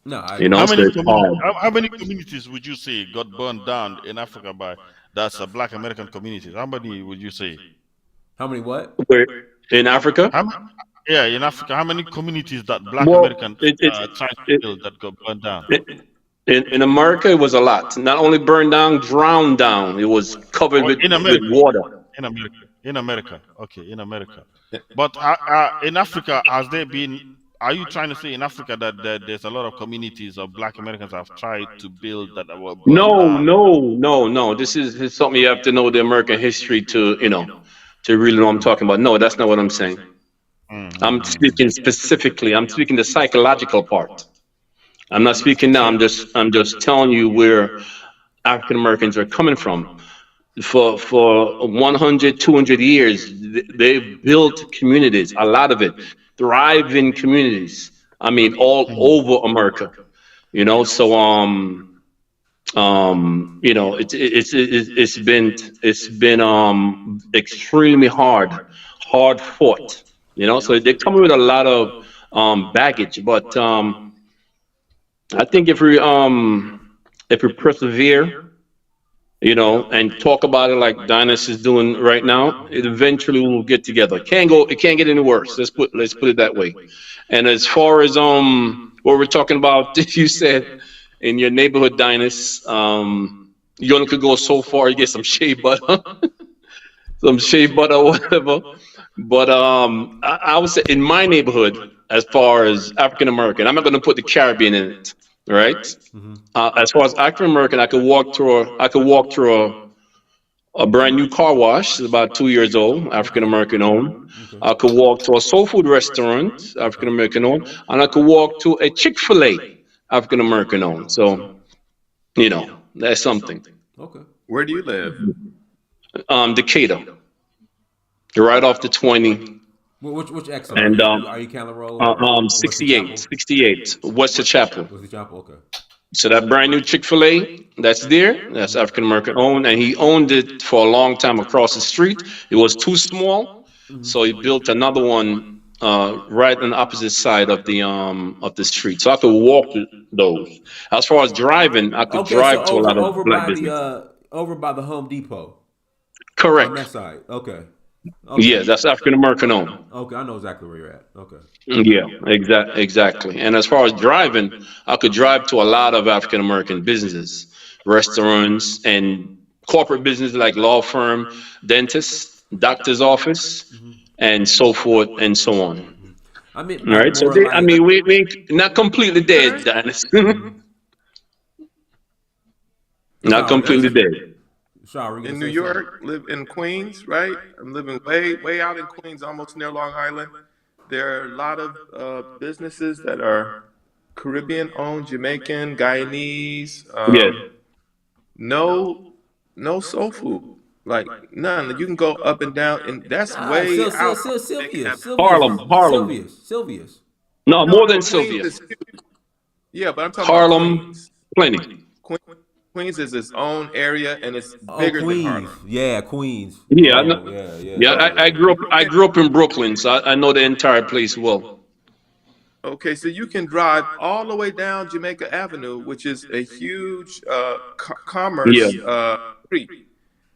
No, I agree. so it's hard. How many communities would you say got burned down in Africa by that's a Black American communities? How many would you say? How many what? Where in Africa? How, m- yeah, in Africa, how many communities that Black Well, Americans it, trying to it, build that got burned down? it in America, it was a lot. Not only burned down, drowned down. It was covered Or in with America? water. In America. In America. Okay, in America. But in Africa, has there been? Are you trying to say in Africa that there's a lot of communities of Black Americans have tried to build that were burned No, down? no, no, no. This is something you have to know the American history to, to really know what I'm talking about. No, that's not what I'm saying. I'm speaking Mm-hmm. specifically. I'm speaking the psychological part. I'm not speaking now. So, I'm just telling you where African Americans are coming from. For 100, 200 years, they've built communities, a lot of it, thriving communities. I mean, all over America. So it's been extremely hard fought. So they come with a lot of baggage, but I think if we persevere, and talk about it like Dynas is doing right now, it eventually will get together. It can't get any worse. Let's put it that way. And as far as what we're talking about, you said in your neighborhood, Dynas, you only could go so far. You get some shea butter, some shea butter or whatever. But I would say in my neighborhood, as far as African American, I'm not going to put the Caribbean in it, right? Mm-hmm. As far as African American, I could walk through a brand new car wash. It's about 2 years old, African Okay. American owned. Okay. I could walk to a soul food restaurant, African Okay. American owned, and I could walk to a Chick-fil-A, African American owned. So that's something. Okay. Where do you live? Decatur, right off the 20, Which exit are and you? Are you Callan Road or Wesley 68, Chapel? 68, West Chapel. Wesley Chapel. Okay. So that brand new Chick-fil-A that's there, that's African American owned, and he owned it for a long time across the street. It was too small, so he built another one right on the opposite side of the street. So I could walk to those. As far as driving, I could Okay. So drive to a lot of black business. over by the Home Depot on that Correct. side. Okay. Yes, Okay. that's African American owned. Okay. I know exactly where you're at. Okay. Yeah, exactly. And as far as driving, I could drive to a lot of African American businesses, restaurants, and corporate business like law firm, dentist, doctor's office, Hmm. and so forth and so on. I mean, All right. So more I like. mean, we ain't not completely dead, Okay. Dennis. Mhm. Not Sorry, completely dead. sorry, we're In gonna New say something. York, live in Queens, right? I'm living way out in Queens, almost near Long Island. There are a lot of businesses that are Caribbean owned, Jamaican, Guyanese. Yes. No, no soul food. Like none. You can go up and down, and that's Nah, way out. They can Sylvia's, have Harlem. Sylvia's. No, no, more than no. Queens Sylvia. is yeah, but I'm talking about Harlem, Queens. plenty. Queens, Queens is its own area, and it's Oh, bigger than Queens. Harlem. Yeah, Queens. Yeah, I Oh, know. yeah, yeah, Yeah, yeah, So I yeah. grew up. you I can grew up in Brooklyn, so I know the entire place well. okay, so you can drive all the way down Jamaica Avenue, which is a huge Yeah. commerce street,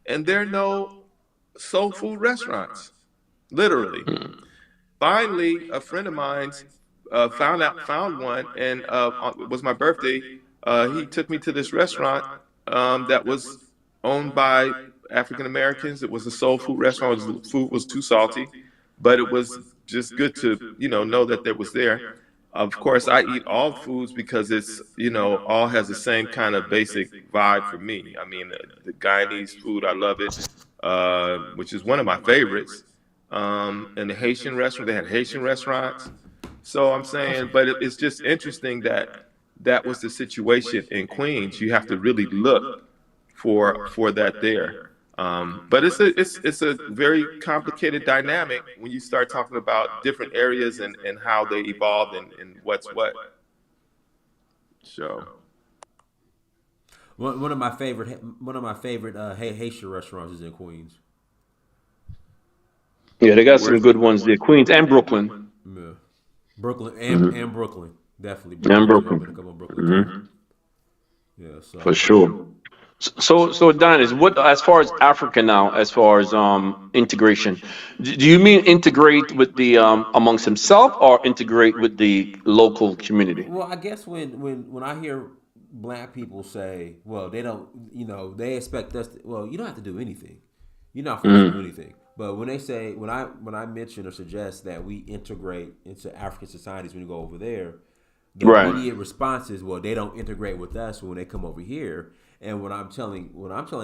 and there are no soul food restaurants. Literally. Finally, a friend of mine's found one, and it was my birthday. He took me to this restaurant that was owned by African Americans. It was a soul food restaurant. The food was too salty, but it was just good to know that there was there. Of course, I eat all foods because it's all has the same kind of basic vibe for me. I mean, the Guyanese food, I love it, which is one of my favorites. And the Haitian restaurant, they had Haitian restaurants. So I'm saying, but it's just interesting that that was the situation in Queens. You have to really look for that there. But it's a very complicated dynamic when you start talking about different areas and how they evolved and what's what. So One of my favorite Haitian restaurants is in Queens. Yeah, they got some where's good ones there. Queens and Brooklyn. Yeah. Brooklyn Hmm. and Brooklyn, definitely And Brooklyn too. I've been to Brooklyn. couple of Brooklyn too. Hmm. Yeah, For so sure. So Dennis, what as far as Africa now, as far as integration, do you mean integrate with the amongst himself or integrate with the local community? well, I guess when I hear black people say, well, they don't, they expect us to, well, you don't have to do anything. You're not forced to do Hmm. anything. But when they say when I mention or suggest that we integrate into African societies when you go over there, the Right. immediate response is, well, they don't integrate with us when they come over here. And what I'm telling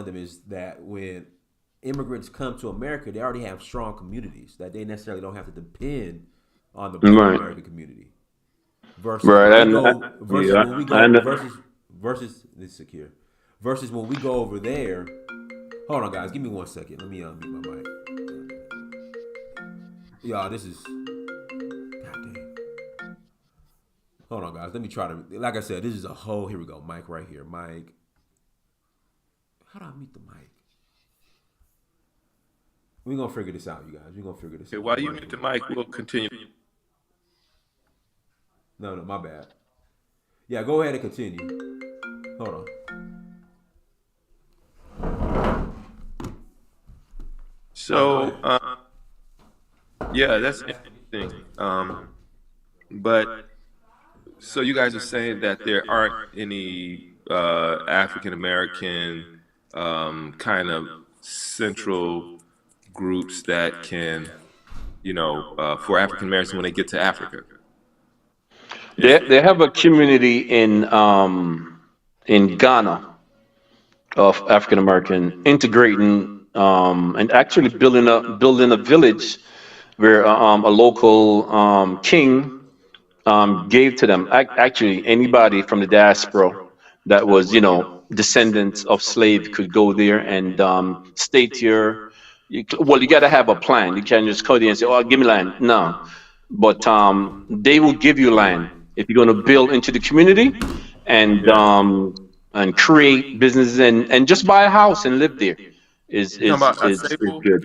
them is that when immigrants come to America, they already have strong communities that they necessarily don't have to depend on the Black Right. American community. Versus Right. when we go versus Yeah. when we I go know. versus this is secure. Versus when we go over there. Hold on, guys. Give me 1 second. Let me unmute my mic. Y'all, this is goddamn. Hold on, guys. Let me try to. Like I said, this is a whole. Here we go. Mic right here. Mic. How do I mute the mic? We're gonna figure this out, you guys. We're gonna figure this okay, out. while you mute the mic, we'll continue. No, my bad. Yeah, go ahead and continue. Hold on. So yeah, that's interesting. But so you guys are saying that there aren't any African American kind of central groups that can, for African Americans when they get to Africa. Is They have a community in Ghana of African American integrating and actually building a village where a local king gave to them. Actually, anybody from the diaspora that was, descendants of slave could go there and state your. Well, you got to have a plan. You can't just come there and say, "Oh, give me land." No, but they will give you land if you're going to build into the community and yeah. create businesses and just buy a house and live there is You talking is about is is Asebu? good.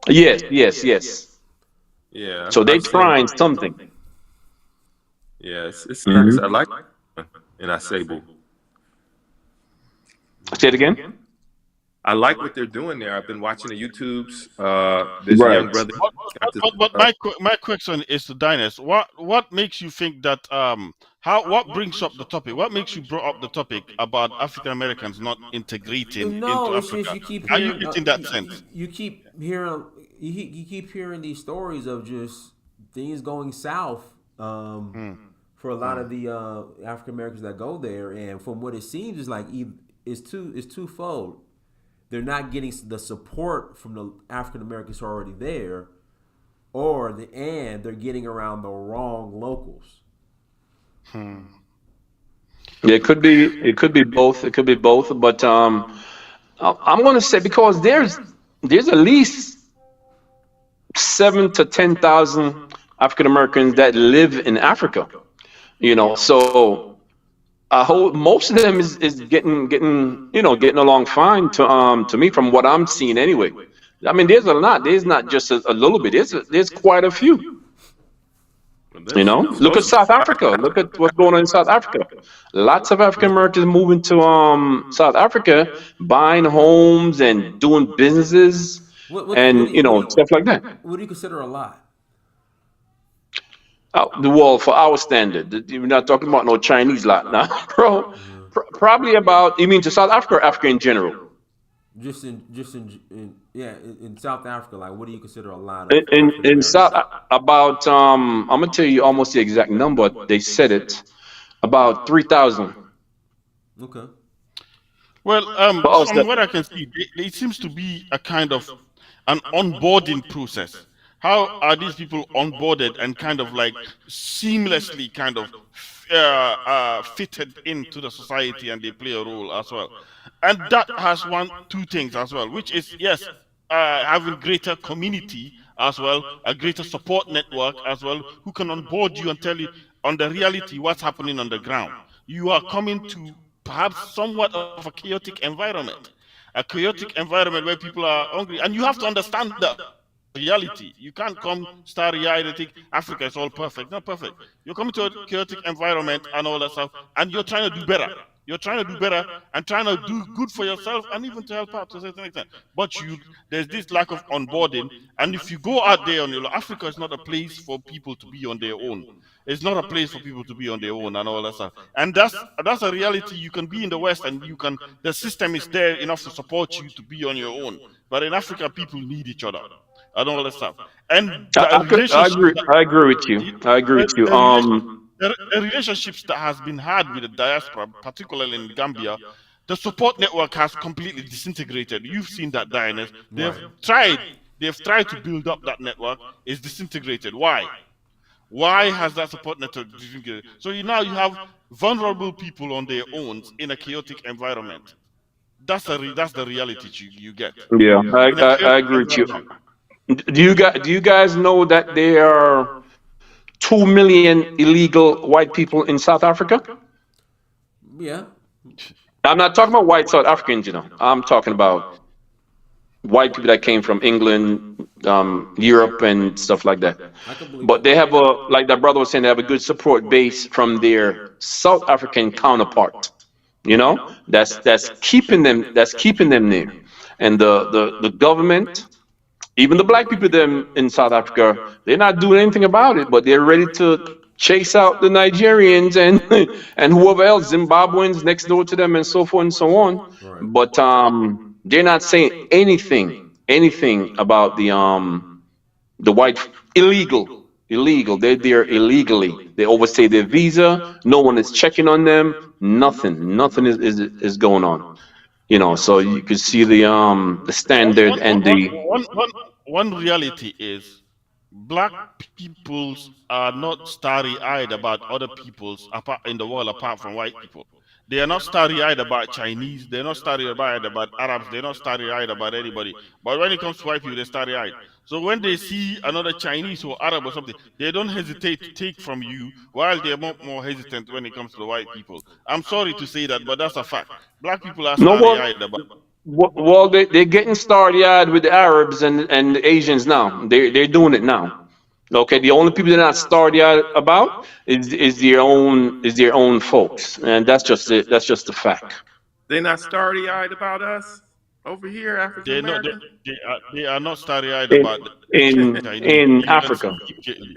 Yes, yes, yes. Yeah, So they Asebu. trying something. Yeah, it's nice. I Hmm. like it in Asebu. Say it again. I like what they're doing there. I've been watching the YouTubes. There's a young Right. brother got this. But my question is to Diners. What makes you think that how what brings up the topic? What makes you brought up the topic about African Americans not integrating No, into it's just Africa? you keep Are you hearing getting that sense? you keep hearing you keep hearing these stories of just things going south for a lot of the African Americans that go there, and from what it seems is like it's twofold. They're not getting the support from the African Americans who are already there, and they're getting around the wrong locals. Hmm. Yeah, it could be both. It could be both. But I'm going to say because there's at least 7 to 10,000 African Americans that live in Africa. So I hope most of them is getting along fine to me from what I'm seeing anyway. I mean, there's a lot. There's not just a little bit. There's quite a few. There's Look at supposed to South Africa. Look at what's going on in South Africa. Lots of African Americans moving to South Africa, buying homes and doing businesses, and stuff like that. what do you consider a lot? Well, for our standard, you're not talking about no Chinese lot now, bro. Probably about, you mean to South Africa or Africa in general? In South Africa, like what do you consider a lot of African In South, Americans? about I'm gonna tell you almost the exact number. They said it about 3,000 Well, for us. from what I can see, it seems to be a kind of an onboarding process. How are these people onboarded and kind of like seamlessly kind of fitted into the society and they play a role as well? And that has two things as well, which is yes, having greater community as well, a greater support network as well, who can onboard you and tell you on the reality what's happening on the ground. You are coming to perhaps somewhat of a chaotic environment, where people are hungry, and you have to understand the reality. You can't come starry-eyed and think Africa is all perfect. Not perfect. You're coming to a chaotic environment and all that stuff, and you're trying to do better. You're trying to do better and trying to do good for yourself and even to help out to a certain extent. But there's this lack of onboarding, and if you go out there on your own, Africa is not a place for people to be on their own. It's not a place for people to be on their own and all that stuff. And that's a reality. You can be in the West and the system is there enough to support you to be on your own. But in Africa, people need each other and all that stuff. And the I relationship agree. that I agree with you. I agree the, with you. the, relation, the relationships that has been had with the diaspora, particularly in Gambia, the support network has completely disintegrated. You've seen that, Dionys. Right. They've tried to build up that network. It's disintegrated. Why? Why has that support network disintegrated? So you have vulnerable people on their own in a chaotic environment. That's the reality you get Yeah, in a I chaotic agree with you. environment. Do you guys know that there are 2 million illegal white people in South Africa? Yeah, I'm not talking about white South Africans. I'm talking about white people that came from England, Europe, and stuff like that. I can believe But that. they have like that brother was saying, they have a good support base from their South African counterpart. That's keeping them there, and the government, even the black people them in South Africa, they're not doing anything about it, but they're ready to chase out the Nigerians and and whoever else, Zimbabweans next door to them, and so forth and so on. Right. But they're not saying anything about the white illegal. They're there illegally. They overstay their visa. No one is checking on them. Nothing is going on. So you could see the standard and the. One reality is black peoples are not starry-eyed about other peoples apart in the world apart from white people. They are not starry-eyed about Chinese. They're not starry-eyed about Arabs. They're not starry-eyed about anybody. But when it comes to white people, they're starry-eyed. So when they see another Chinese or Arab or something, they don't hesitate to take from you, while they're more hesitant when it comes to the white people. I'm sorry to say that, but that's a fact. Black people are No, starry-eyed about. well, they're getting starry-eyed with the Arabs and the Asians now. They're doing it now. Okay, the only people they're not starry-eyed about is their own folks, and that's just it. That's just the fact. They're not starry-eyed about us over here, African They no, American. they are not starry-eyed In about the Chinese. in You can Africa. see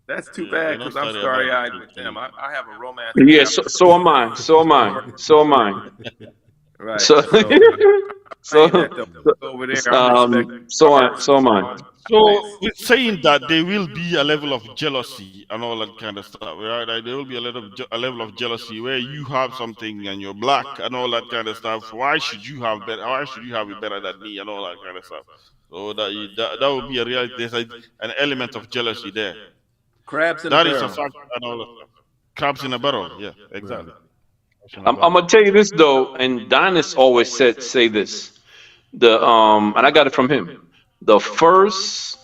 That's too they're bad not because I'm starry-eyed about starry-eyed the with them. Chinese. I have a romantic Yeah, chapter so am I. So am I. story. So am I. Right. So So so saying that though, over there, I'm respecting so am I. our So, place. with saying that, there will be a level of jealousy and all that kind of stuff, right? Like, there will be a level of jealousy where you have something and you're black and all that kind of stuff. Why should you have better? Why should you have it better than me and all that kind of stuff? So that would be a reality. There's an element of jealousy there. Crabs in a That is a barrel. fact and all that stuff. Crabs in a barrel. Yeah, exactly. Yeah. Crabs in a I'm barrel. gonna tell you this though, and Dinas always said say this. The and I got it from him. The first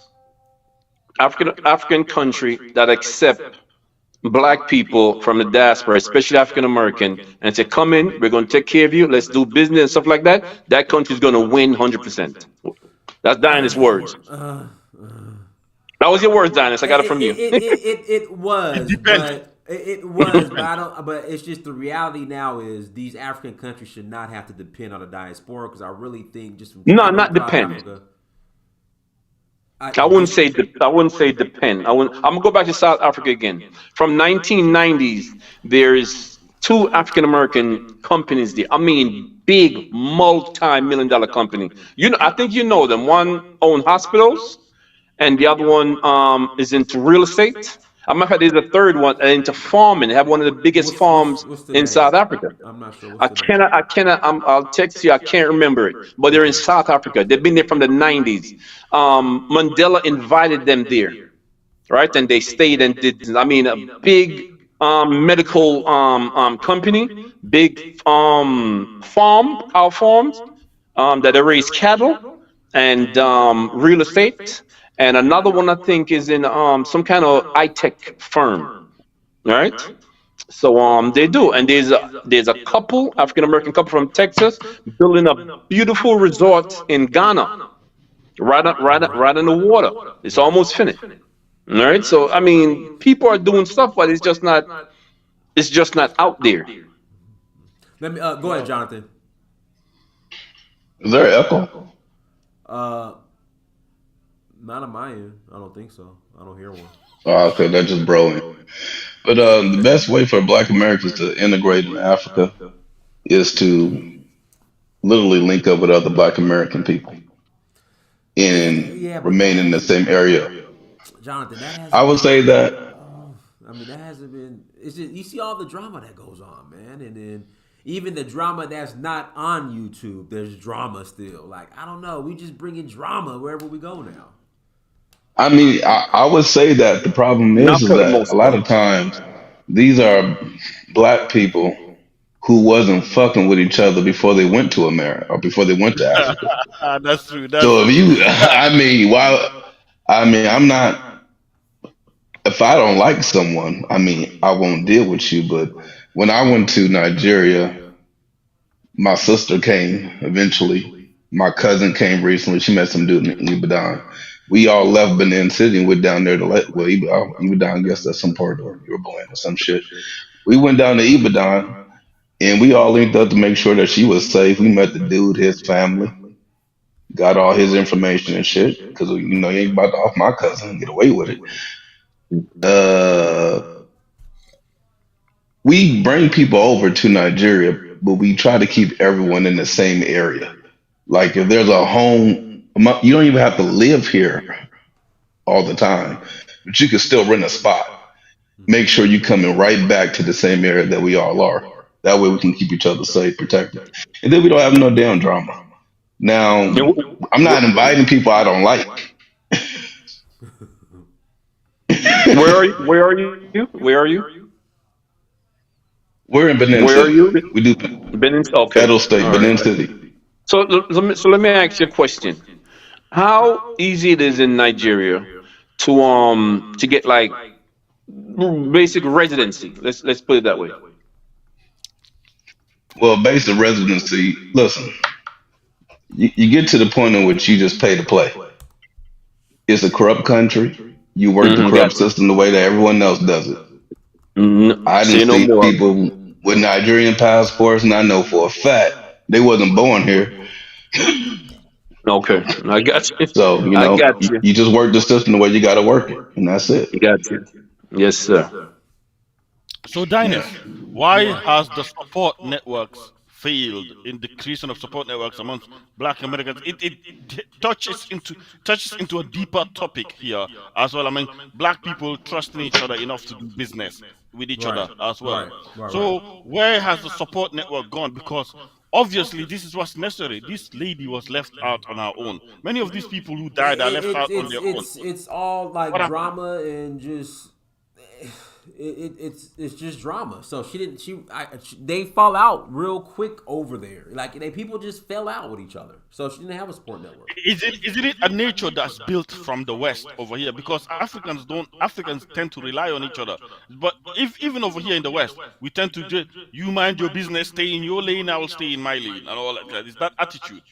African country that accept black people from the diaspora, especially African American, and say, "Come in, we're going to take care of you. Let's do business and stuff like that." That country's going to win 100%. That's Diana's words. Uh, That was your words, Diana. I got it from you. it It was, depends. but it It was, but depends. I don't. But it's just the reality now is these African countries should not have to depend on the diaspora because I really think just from No, traveling not throughout depend. Africa, I wouldn't just say I wouldn't say depend. I'm gonna go back to South Africa again. From 1990s, there is two African American companies there. I mean, big multi-million dollar company. I think you know them. One own hospitals, and the other one is into real estate. I'm matter of fact, there's a third one into farming. They have one of the biggest farms what's the in name? South Africa. I'm not sure. What's I the name? cannot, I cannot, I'll text you, I can't remember it, but they're in Okay. South Africa. They've been there from the 90s. Mandela invited them there, right? And they stayed and did, I mean, a big medical company, big cow farms that they raise cattle and real estate. And another one I think is in some kind of high tech firm, right? So they do, and there's a couple African American couple from Texas building a beautiful resort in Ghana, right in the water. It's Right. almost finished. All right. So I mean, people are doing stuff, but it's just not out there. Let me go ahead, Jonathan. Is there an echo? Uh, Not on my end. I don't think so. I don't hear one. Oh, okay, that's just broing. But the best way for Black Americans to integrate in Africa is to literally link up with other Black American people Yeah, and yeah, but that remain in the hasn't, same area. Jonathan. That I hasn't would been. say that. I mean, that hasn't been. It's just you see all the drama that goes on, man, and then even the drama that's not on YouTube. There's drama still. Like I don't know. We just bring in drama wherever we go now. I mean, I would say that the problem Not is for the that a most lot part. of times these are Black people who wasn't fucking with each other before they went to America or before they went to Africa. That's true. That's So if true. you, I mean, why? I mean, I'm not. If I don't like someone, I mean, I won't deal with you. But when I went to Nigeria, my sister came eventually. My cousin came recently. She met some dude in Ibadan. We all left Benin City and went down there to well, Ibadan, I guess that's some part of Yoruba land or some shit. We went down to Ibadan and we all linked up to make sure that she was safe. We met the dude, his family, got all his information and shit. Because, you ain't about to off my cousin and get away with it. Uh, we bring people over to Nigeria, but we try to keep everyone in the same area. Like if there's a home, you don't even have to live here all the time, but you can still rent a spot. Make sure you coming right back to the same area that we all are. That way we can keep each other safe, protected, and then we don't have no damn drama. Now, And I'm not inviting people I don't like. where are you? Where are you? Where are you? We're in Benin Where are City. you? We do Benin. Okay. federal state, All right. Benin City. So let me ask you a question. How easy it is in Nigeria to get like basic residency? Let's put it that way. Well, basic residency. Listen, you get to the point in which you just pay to play. It's a corrupt country. You work the corrupt Got you. system the way that everyone else does it. I Say didn't no see more. people with Nigerian passports, and I know for a fact they wasn't born here. Okay, I got you. So I got you. you just work the system the way you got to work it, and that's it. Got you. Yes, sir. So, Dinus, why has the support networks failed in the creation of support networks amongst Black Americans? It touches into a deeper topic here as well. I mean, Black people trusting each other enough to do business with each Right, other as well. right, right, right. So, where has the support network gone? Because obviously, this is what's necessary. This lady was left out on her own. Many of these people who died are left out on their own. It's all like What happened? drama and just it's just drama. So she didn't. They fall out real quick over there. Like people just fell out with each other. So she didn't have a support network. Isn't it a nature that's built from the West over here? Because Africans tend to rely on each other. But if even over here in the West, we tend to just, you mind your business, stay in your lane, I will stay in my lane, and all that. It's that attitude.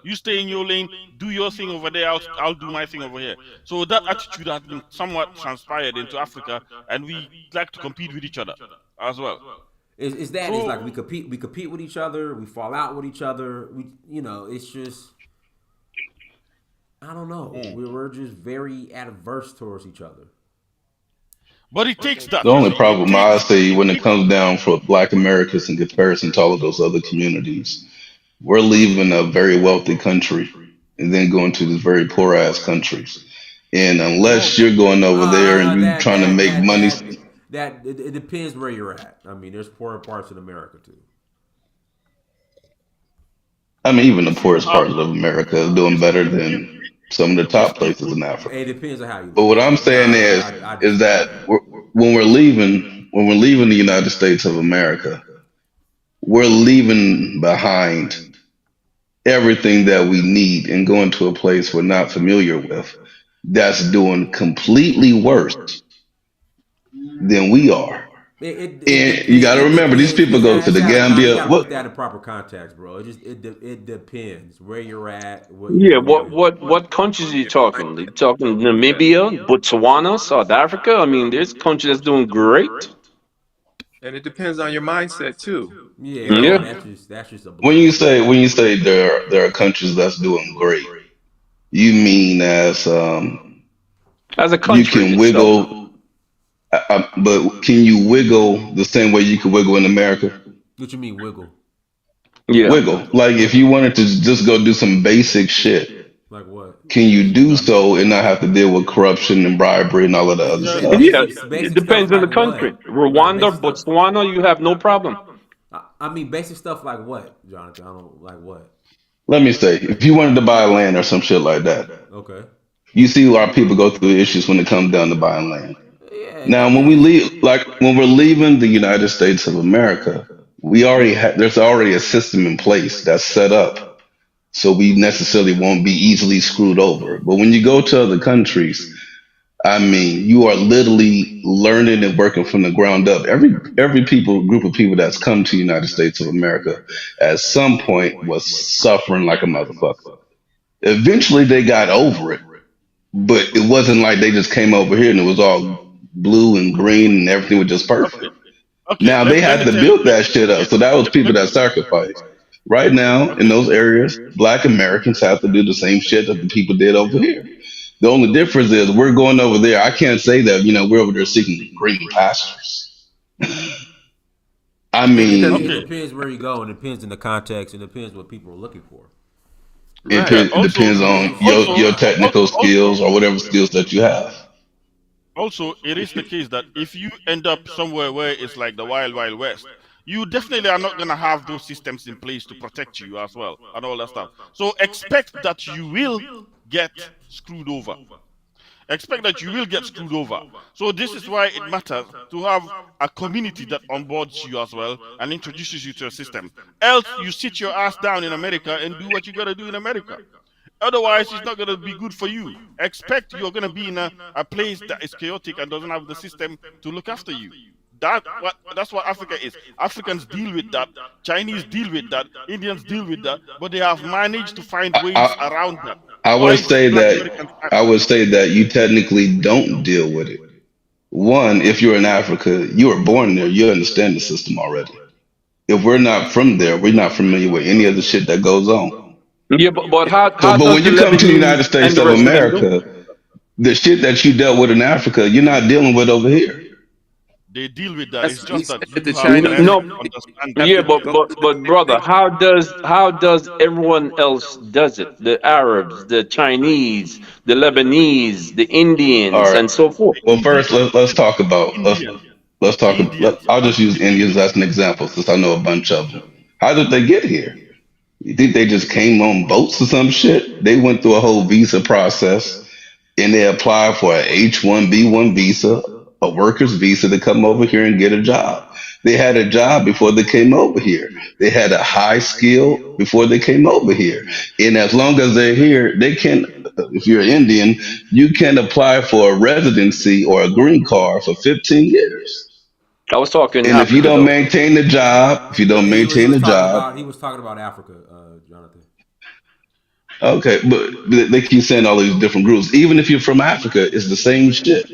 You stay in your lane, do your thing over there, I'll do my thing over here. So that attitude has been somewhat transpired into Africa, and we like to compete with each other as well. It's like we compete with each other, we fall out with each other. It's just, I don't know. We're just very adverse towards each other. But it takes that. The only problem I see when it comes down for Black Americans in comparison to all of those other communities, we're leaving a very wealthy country and then going to these very poor ass countries. And unless you're going over there and you're trying to make money, it depends where you're at. I mean, there's poorer parts in America too. I mean, even the poorest parts of America is doing better than some of the top places in Africa. It depends on how you. But what I'm saying is that when we're leaving the United States of America, we're leaving behind everything that we need and going to a place we're not familiar with that's doing completely worse than we are. And you got to remember, these people go to the Gambia. You got to put that in proper context, bro. It depends where you're at. What countries are you talking? Are you talking Namibia, Botswana, South Africa? I mean, there's countries that's doing great. And it depends on your mindset too. Yeah. That's just a when you say there are countries that's doing great, you mean as a country you can wiggle, but can you wiggle the same way you can wiggle in America? What you mean wiggle? Yeah, wiggle. Like if you wanted to just go do some basic shit. Like what? Can you do so and not have to deal with corruption and bribery and all of the other stuff? Yeah, it depends on the country. Rwanda, Botswana, you have no problem. I mean, basic stuff like what, Jonathan? I don't like what. Let me say, if you wanted to buy land or some shit like that, okay. You see our people go through issues when it comes down to buying land. Now, when we leave, when we're leaving the United States of America, there's already a system in place that's set up, so we necessarily won't be easily screwed over. But when you go to other countries, I mean, you are literally learning and working from the ground up. Every group of people that's come to the United States of America at some point was suffering like a motherfucker. Eventually, they got over it, but it wasn't like they just came over here and it was all blue and green and everything was just perfect. Okay, now they had to build that shit up, so that was people that sacrificed. Right now, in those areas, Black Americans have to do the same shit that the people did over here. The only difference is we're going over there. I can't say that, we're over there seeking green pastures. I mean, it depends where you go, and it depends in the context, and it depends what people are looking for. It depends on your technical skills or whatever skills that you have. Also, it is the case that if you end up somewhere where it's like the wild, wild west, you definitely are not going to have those systems in place to protect you as well and all that stuff. So expect that you will get screwed over. Expect that you will get screwed over. So this is why it matters to have a community that onboards you as well and introduces you to a system. Else, you sit your ass down in America and do what you got to do in America. Otherwise, it's not going to be good for you. Expect you're going to be in a place that is chaotic and doesn't have the system to look after you. That's what Africa is. Africans deal with that. Chinese deal with that. Indians deal with that. But they have managed to find ways around that. I would say that you technically don't deal with it. One, if you're in Africa, you were born there. You understand the system already. If we're not from there, we're not familiar with any of the shit that goes on. Yeah, but but when you come to the United States of America, the shit that you dealt with in Africa, you're not dealing with over here. They deal with that. It's just that but brother, how does everyone else does it? The Arabs, the Chinese, the Lebanese, the Indians, and so forth. Well, first let's talk about I'll just use Indians as an example since I know a bunch of them. How did they get here? You think they just came on boats or some shit? They went through a whole visa process and they applied for an H-1B1 visa a worker's visa to come over here and get a job. They had a job before they came over here. They had a high skill before they came over here. And as long as they're here, they can, if you're Indian, you can apply for a residency or a green card for 15 years. I was talking And if you Africa don't though. maintain the job, if you No, don't he maintain was the talking job, about Africa, Jonathan. okay, but they keep saying all these different groups. Even if you're from Africa, it's the same shit.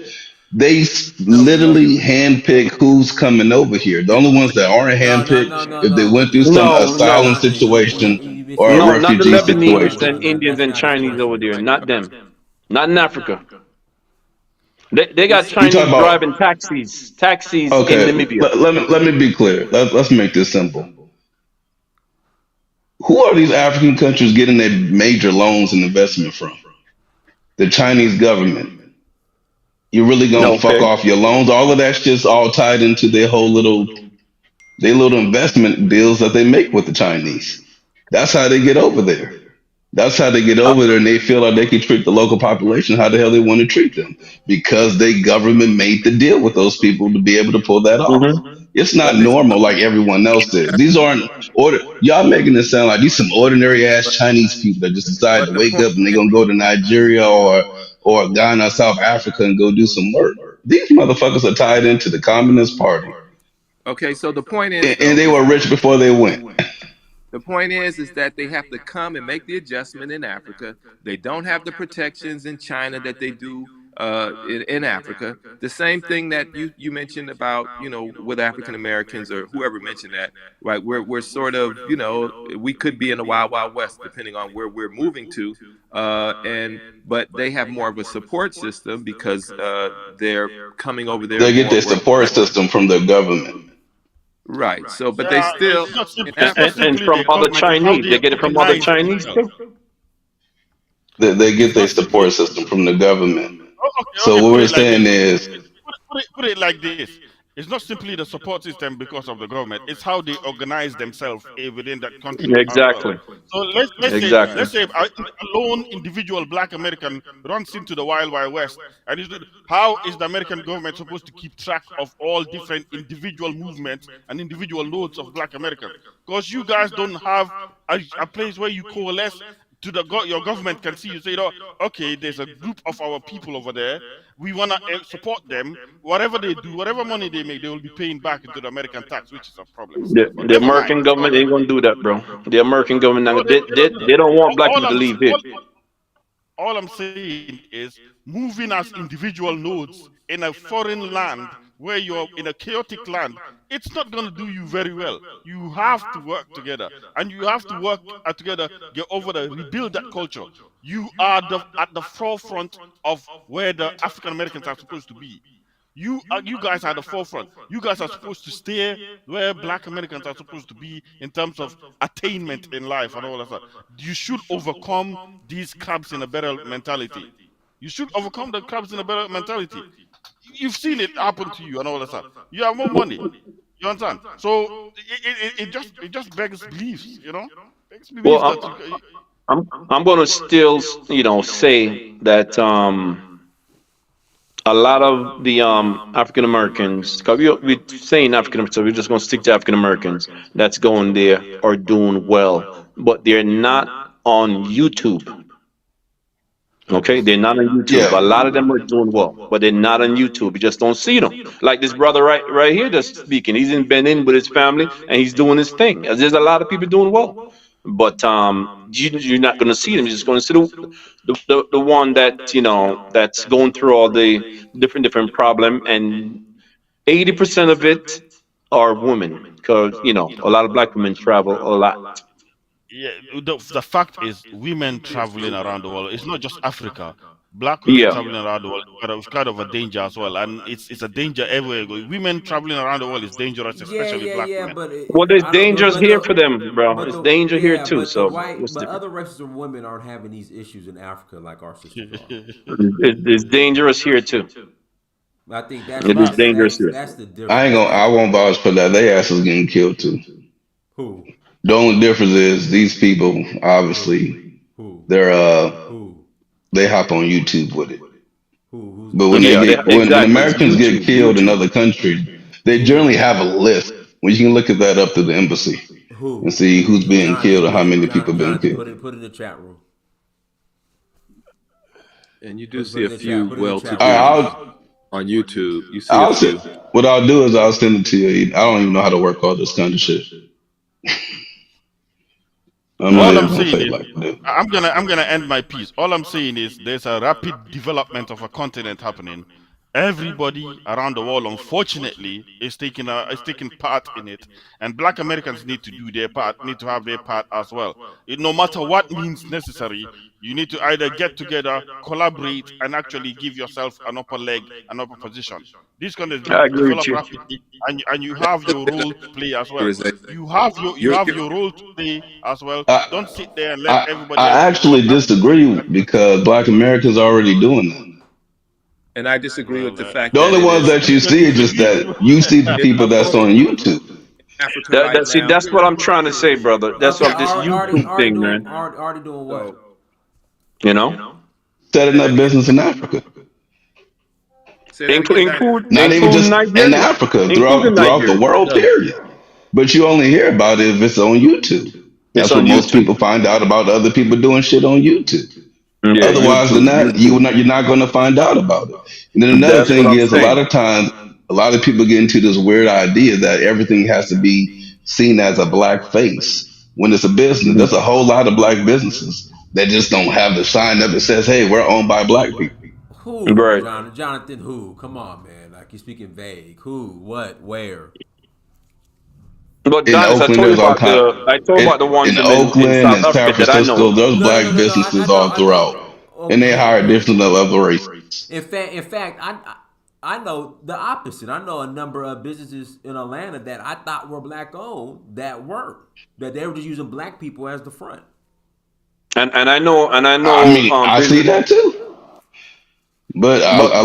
They No, literally handpick who's coming over here. The only ones that aren't handpicked if they went through some No, asylum no, Jonathan, situation you or a no, misunderstood not the refugee Lebanese situation. and Jonathan. Indians That's and not his Chinese over question. there. Not them. Not in Africa. They got It's We talk Chinese about driving taxis in okay. Namibia. Let me be clear. Let's make this simple. Who are these African countries getting their major loans and investment from? The Chinese government. You're really gonna fuck Okay. off your loans. All of that's just all tied into their little investment deals that they make with the Chinese. That's how they get over there. That's how they get over there, and they feel like they can treat the local population how the hell they want to treat them because they government made the deal with those people to be able to pull that off. Hmm. It's But not they normal like everyone else is. These aren't order. Y'all making it sound like these some ordinary ass but, Chinese people that just decide but to the wake point up and they're is, gonna go to Nigeria or Ghana, South Africa, and go do some work. These motherfuckers are tied into the Communist Party, okay, so the point is and though, they were rich before they went. the point is that they have to come and make the adjustment in Africa. They don't have the protections in China that they do in Africa. The same thing that you mentioned about with African Americans or whoever mentioned that, right? We're sort of we could be in the wild wild west depending on where we're moving to, and but they have more of a support system because they're coming over there They get more their work. support system from the government. Right. So, but they Yeah, still in it's not Africa. And simply from the other government; it's how Chinese. they They get it from other organize Chinese themselves. too. They get It's their not simply. support system from the government. Oh, So okay, what put we're it like saying this. is, Put it like this. It's not simply the support system because of the government. It's how they organize themselves within that country as well. Exactly. So let's say Exactly. let's say a lone individual black American runs into the wild west, and how is the American government supposed to keep track of all different individual movements and individual nodes of black Americans? Because you guys don't have a place where you coalesce to your government can see you say, oh, okay, there's a group of our people over there. We want to support them. Whatever they do, whatever money they make, they will be paying back into the American tax, which is a problem still. But The never mind. American government ain't gonna do that, bro. The American government, No, they don't do they don't that. want black people to leave here. All I'm saying is moving as individual nodes in a foreign land where you're in a chaotic land, it's not going to do you very well. You have to work together, and you have to work together, get over the rebuild that culture. You are at the forefront of where the African Americans are supposed to be. You guys are the forefront. You guys are supposed to stay where Black Americans are supposed to be in terms of attainment in life and all that stuff. You should overcome these crabs in a barrel mentality. You should overcome the crabs in a barrel mentality. You've seen it happen to you and all that stuff. You have more money. You understand? So it just begs beliefs. Begs Well, beliefs that you. I'm gonna still, say that a lot of the African Americans, because we're saying African Americans, so we're just gonna stick to African Americans that's going there are doing well, but they're not on YouTube. Okay, they're not on YouTube. yeah, A lot of them are doing well, but they're not on YouTube. You just don't see them. Like this brother right here that's speaking. He's in Benin with his family and he's doing his thing. There's a lot of people doing well, but you're not going to see them. You're just going to see the one that that's going through all the different problem, and 80% of it are women, because a lot of black women travel a lot. Yeah, the fact is, women traveling around the world. It's not just Africa. Black women Yeah. traveling around the world is kind of a danger as well, and it's a danger everywhere you go. Women traveling around the world is dangerous, Yeah, especially yeah, black yeah, women. but Well, there's I don't. dangers But here for them, bro. but It's the danger here yeah, too. but the So white, what's but different? other races of women aren't having these issues in Africa like our sisters are. It's dangerous here too. I think that's It is that's dangerous that's here. that's the I ain't difference. gonna. I won't vouch for that. They asses getting killed too. Who The only difference is these people, obviously, who they're who they hop on YouTube with it. Who's But doing when it? they Yeah, get when exactly. It's Americans get YouTube. killed in YouTube. other countries, they Who? generally have a list where you can look at that up to the embassy and Who? see who's being killed Jonathan, and how many people being Jonathan, killed. put it in the chat room. And you do Put see it a in the chat. few Put it in the chat All room, well-to-dos right, Jonathan. on YouTube. You see a I'll send. few. What I'll do is I'll send it to you. I don't even know how to work all this kind of shit. I'm not All even I'm gonna saying fake is, like I do. I'm gonna end my piece. All I'm saying is, there's a rapid development of a continent happening. Everybody around the world, unfortunately, is taking part in it, and Black Americans need to do their part, need to have their part as well. No matter what means necessary, you need to either get together, collaborate, and actually give yourself an upper leg, an upper position. This going to I agree with develop you. rapidly, and you have your role to play as well. Authorization. You You're, have your role to play as well. Don't I sit there and let I everybody else I develop actually after you. disagree because Black Americans are already doing that. and I disagree with Well, the fact The that only it ones is that you see is just that you see the it's people that's on unfolding YouTube. in Africa right See, now. that's what I'm trying to say, brother. That's Okay, what this YouTube thing, man. already doing what? So You know, Setting say that up again. business in Africa. Say that again, Dynamic. Not even include just in Nigeria, Africa, including throughout the Nigeria. world, Yeah. period. But you only hear about it if it's on YouTube. It's That's on what most YouTube. people find out about other people doing shit on YouTube. Yeah, Otherwise than YouTube, that, YouTube. you're not going to find out about it. And then another That's what thing I'm is, a lot saying. of times, a lot of people get into this weird idea that everything has to be seen as a black face when it's a business. Mhm. There's a whole lot of black businesses that just don't have the sign up that says, "Hey, we're owned by black people." Who, Right. Jonathan? Who? Come on, man. Like you're speaking vague. Who? What? Where? But In Donis, Oakland, there's all kind. I told about the ones In in Oakland South and San Africa that I know Francisco, of. there's No, no, black no, no, no. I businesses know, all I know. throughout, and they hire different of other races. In fact, I know the opposite. I know a number of businesses in Atlanta that I thought were black owned that weren't. That they were just using black people as the front. And I I know mean, I see business, that too. But but a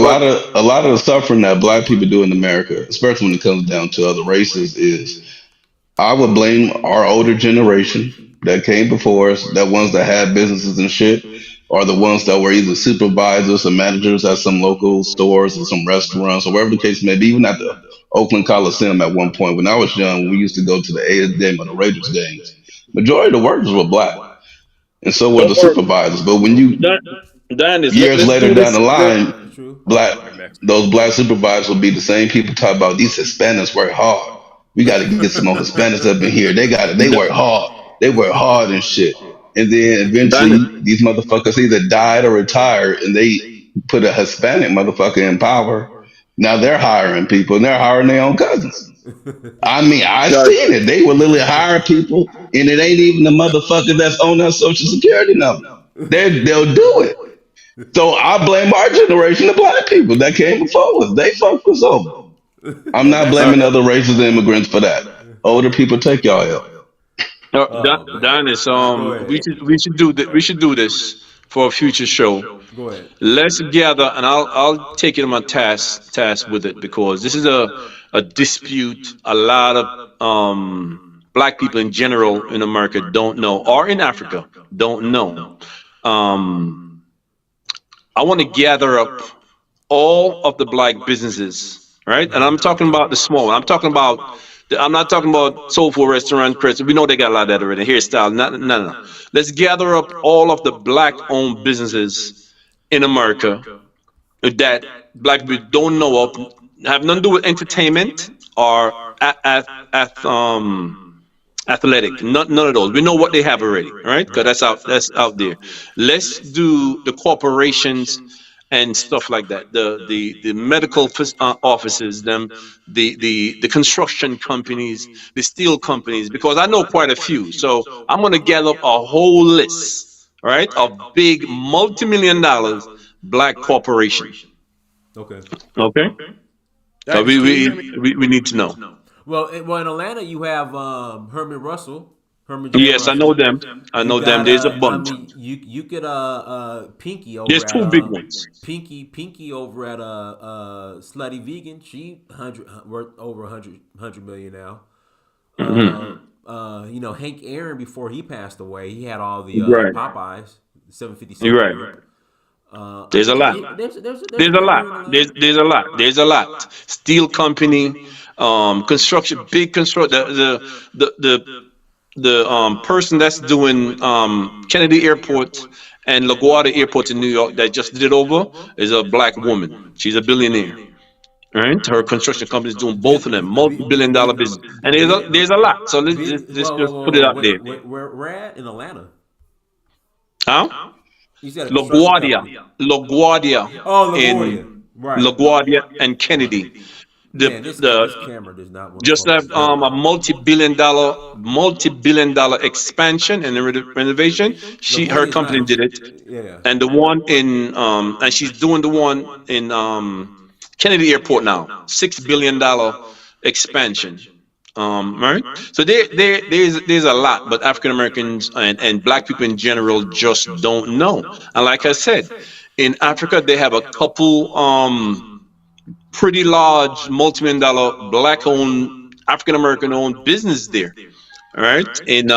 lot of the suffering that black people do in America, especially when it comes down to other races, is I would blame our older generation that came before us, that ones that had businesses and shit, are the ones that were either supervisors or managers at some local stores or some restaurants or wherever the case may be, even at the Oakland Coliseum at one point. When I was young, we used to go to the A's game or the Raiders games. Majority of the workers were black, and so were the or supervisors. But when you Dan, years let's later do down this. the line, That's true. black Or Mexican. those black supervisors will be the same people talk about these Hispanics work hard. We got to get some more Hispanics up in here. They work hard. They work hard and shit. And then Dan, eventually these motherfuckers either died or retired and they put a Hispanic motherfucker in power. Now they're hiring people and they're hiring their own cousins. I mean, I seen it. They were literally hiring people and it ain't even the motherfucker that's on their social security number. They'll do it. So I blame our generation of black people that came before us. They fucked us over. I'm not That's blaming other races and immigrants for that. Older people take y'all help. oh man. Dan is Go ahead. we should do this for a future show. Go ahead. Let's gather, and I'll take it on my task with it because this is a dispute. A lot of black people in general in America don't know, or in Africa don't know. Um, I want to gather up all of the black businesses, right? And I'm talking about the small one. I'm not talking about soulful restaurant, Chris. We know they got a lot of that already. Hairstyle, no. Let's gather up all of the black-owned businesses in America that black people don't know of, have nothing to do with entertainment or athletic. None of those. We know what they have already, right? Because that's out there. Let's do the corporations and stuff like that. The medical offices, the construction companies, the steel companies. Because I know quite a few. So I'm gonna gather up a whole list, right, of big multi-million dollars black corporation. Okay. Okay. So Diners, can you hear me? we need to know. Well, in Atlanta you have Herman Russell, Herman J. Yes, I know Russell. them. I You know them. got There's a I bunch. mean you could Pinky There's over at two big ones. Pinky over at Slutty Vegan. She worth over 100 million now. Hmm. Hank Aaron before he passed away, he had all the Right. Popeyes, the 757 You're right. group. There's a lot. There's a There's a couple lot. here in There's Atlanta. there's a lot. There's a lot. Steel company, construction, big construction. The person that's doing Kennedy Airport and LaGuardia Airport in New York that just did it over is a black woman. She's a billionaire. Right? Her construction company is doing both of them, multi-billion-dollar business, and there's a lot. So let's Whoa, whoa, just whoa, put it whoa! out there. Wait, we're at in Atlanta. Huh? You said a construction LaGuardia, company. LaGuardia Oh, LaGuardia. in Right. LaGuardia and Kennedy. The Man, this the camera does not want to just have focus. There we a go. multi-billion dollar expansion and renovation. Her LaGuardia is company nice. did it, Yeah. and the one in and she's doing the one in Kennedy Airport now, $6 billion expansion. Right. So there's a lot, but African Americans and black people in general just don't know. And like I said, in Africa they have a couple pretty large multi-million dollar black owned African American owned business there. All right. In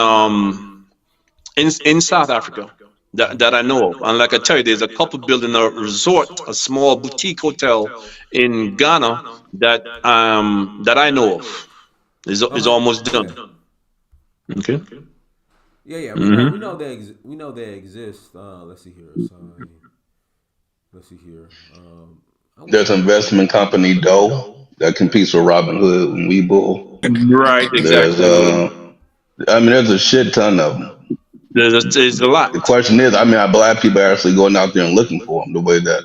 South Africa that I know of. And like I tell you, there's a couple building a resort, a small boutique hotel in Ghana that I know of. Is Okay. almost done. Yeah. Okay. Yeah, yeah. Hmm. We know they exist. Let's see here. Sorry. Let's see here. I want There's an investment company Doe that competes with Robinhood and Webull. Right, There's exactly. I mean, there's a shit ton of them. There's a lot. The question is, I mean, are black people actually going out there and looking for them the way that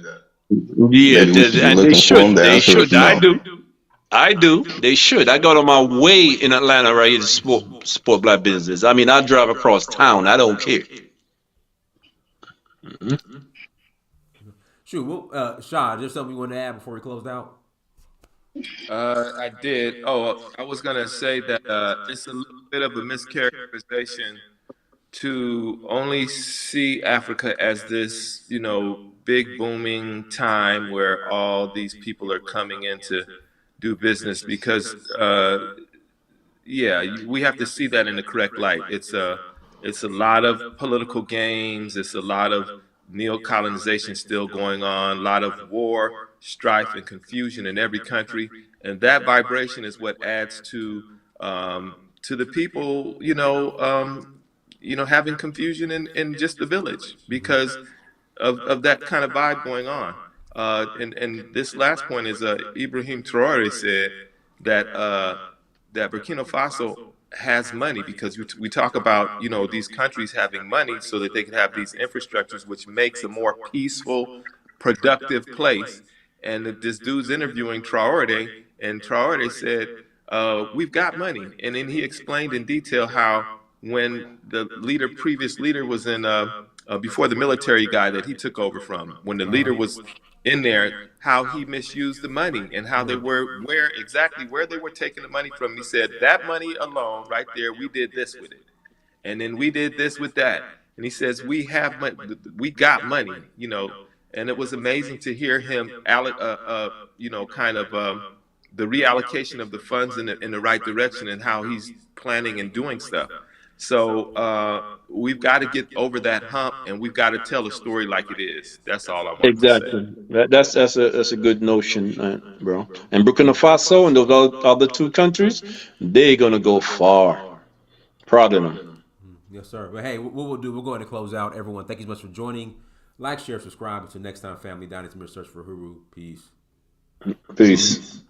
Yeah, maybe we should be and they looking for should. them? The They answer is should. I no. do. I do. They should. I go on my way in Atlanta right here to support black business. I mean, I drive across town. I don't care. shoot. Well, Shaw, just something you want to add before we close out? I did. Oh, I was gonna say that it's a little bit of a mischaracterization to only see Africa as this, big booming time where all these people are coming in to do business because yeah, we have to see that in the correct light. It's a lot of political games. It's a lot of neo-colonization still going on. A lot of war, strife, and confusion in every country, and that vibration is what adds to the people, having confusion in just the village because of that kind of vibe going on. And this last point is Ibrahim Traore said that that Burkina Faso has money because we talk about these countries having money so that they can have these infrastructures, which makes a more peaceful, productive place. And this dude's interviewing Traore, and Traore said, "We've got money," and then he explained in detail how when the previous leader was in before the military guy that he took over from, when the leader was in there, how he misused the money and how they were where they were taking the money from. He said that money alone, right there, we did this with it, and then we did this with that. And he says we have money, we got money, And it was amazing to hear him, kind of the reallocation of the funds in the right direction and how he's planning and doing stuff. So we've got to get over that hump, and we've got to tell a story like it is. That's all I wanted to say. Exactly. That's a good notion, bro. And Burkina Faso and those other two countries, they're gonna go far. Proud of them. Yes, sir. But hey, what we'll do, we'll go ahead and close out. Everyone, thank you so much for joining. Like, share, subscribe. Until next time, family. Down into Search for Huru. Peace. Peace.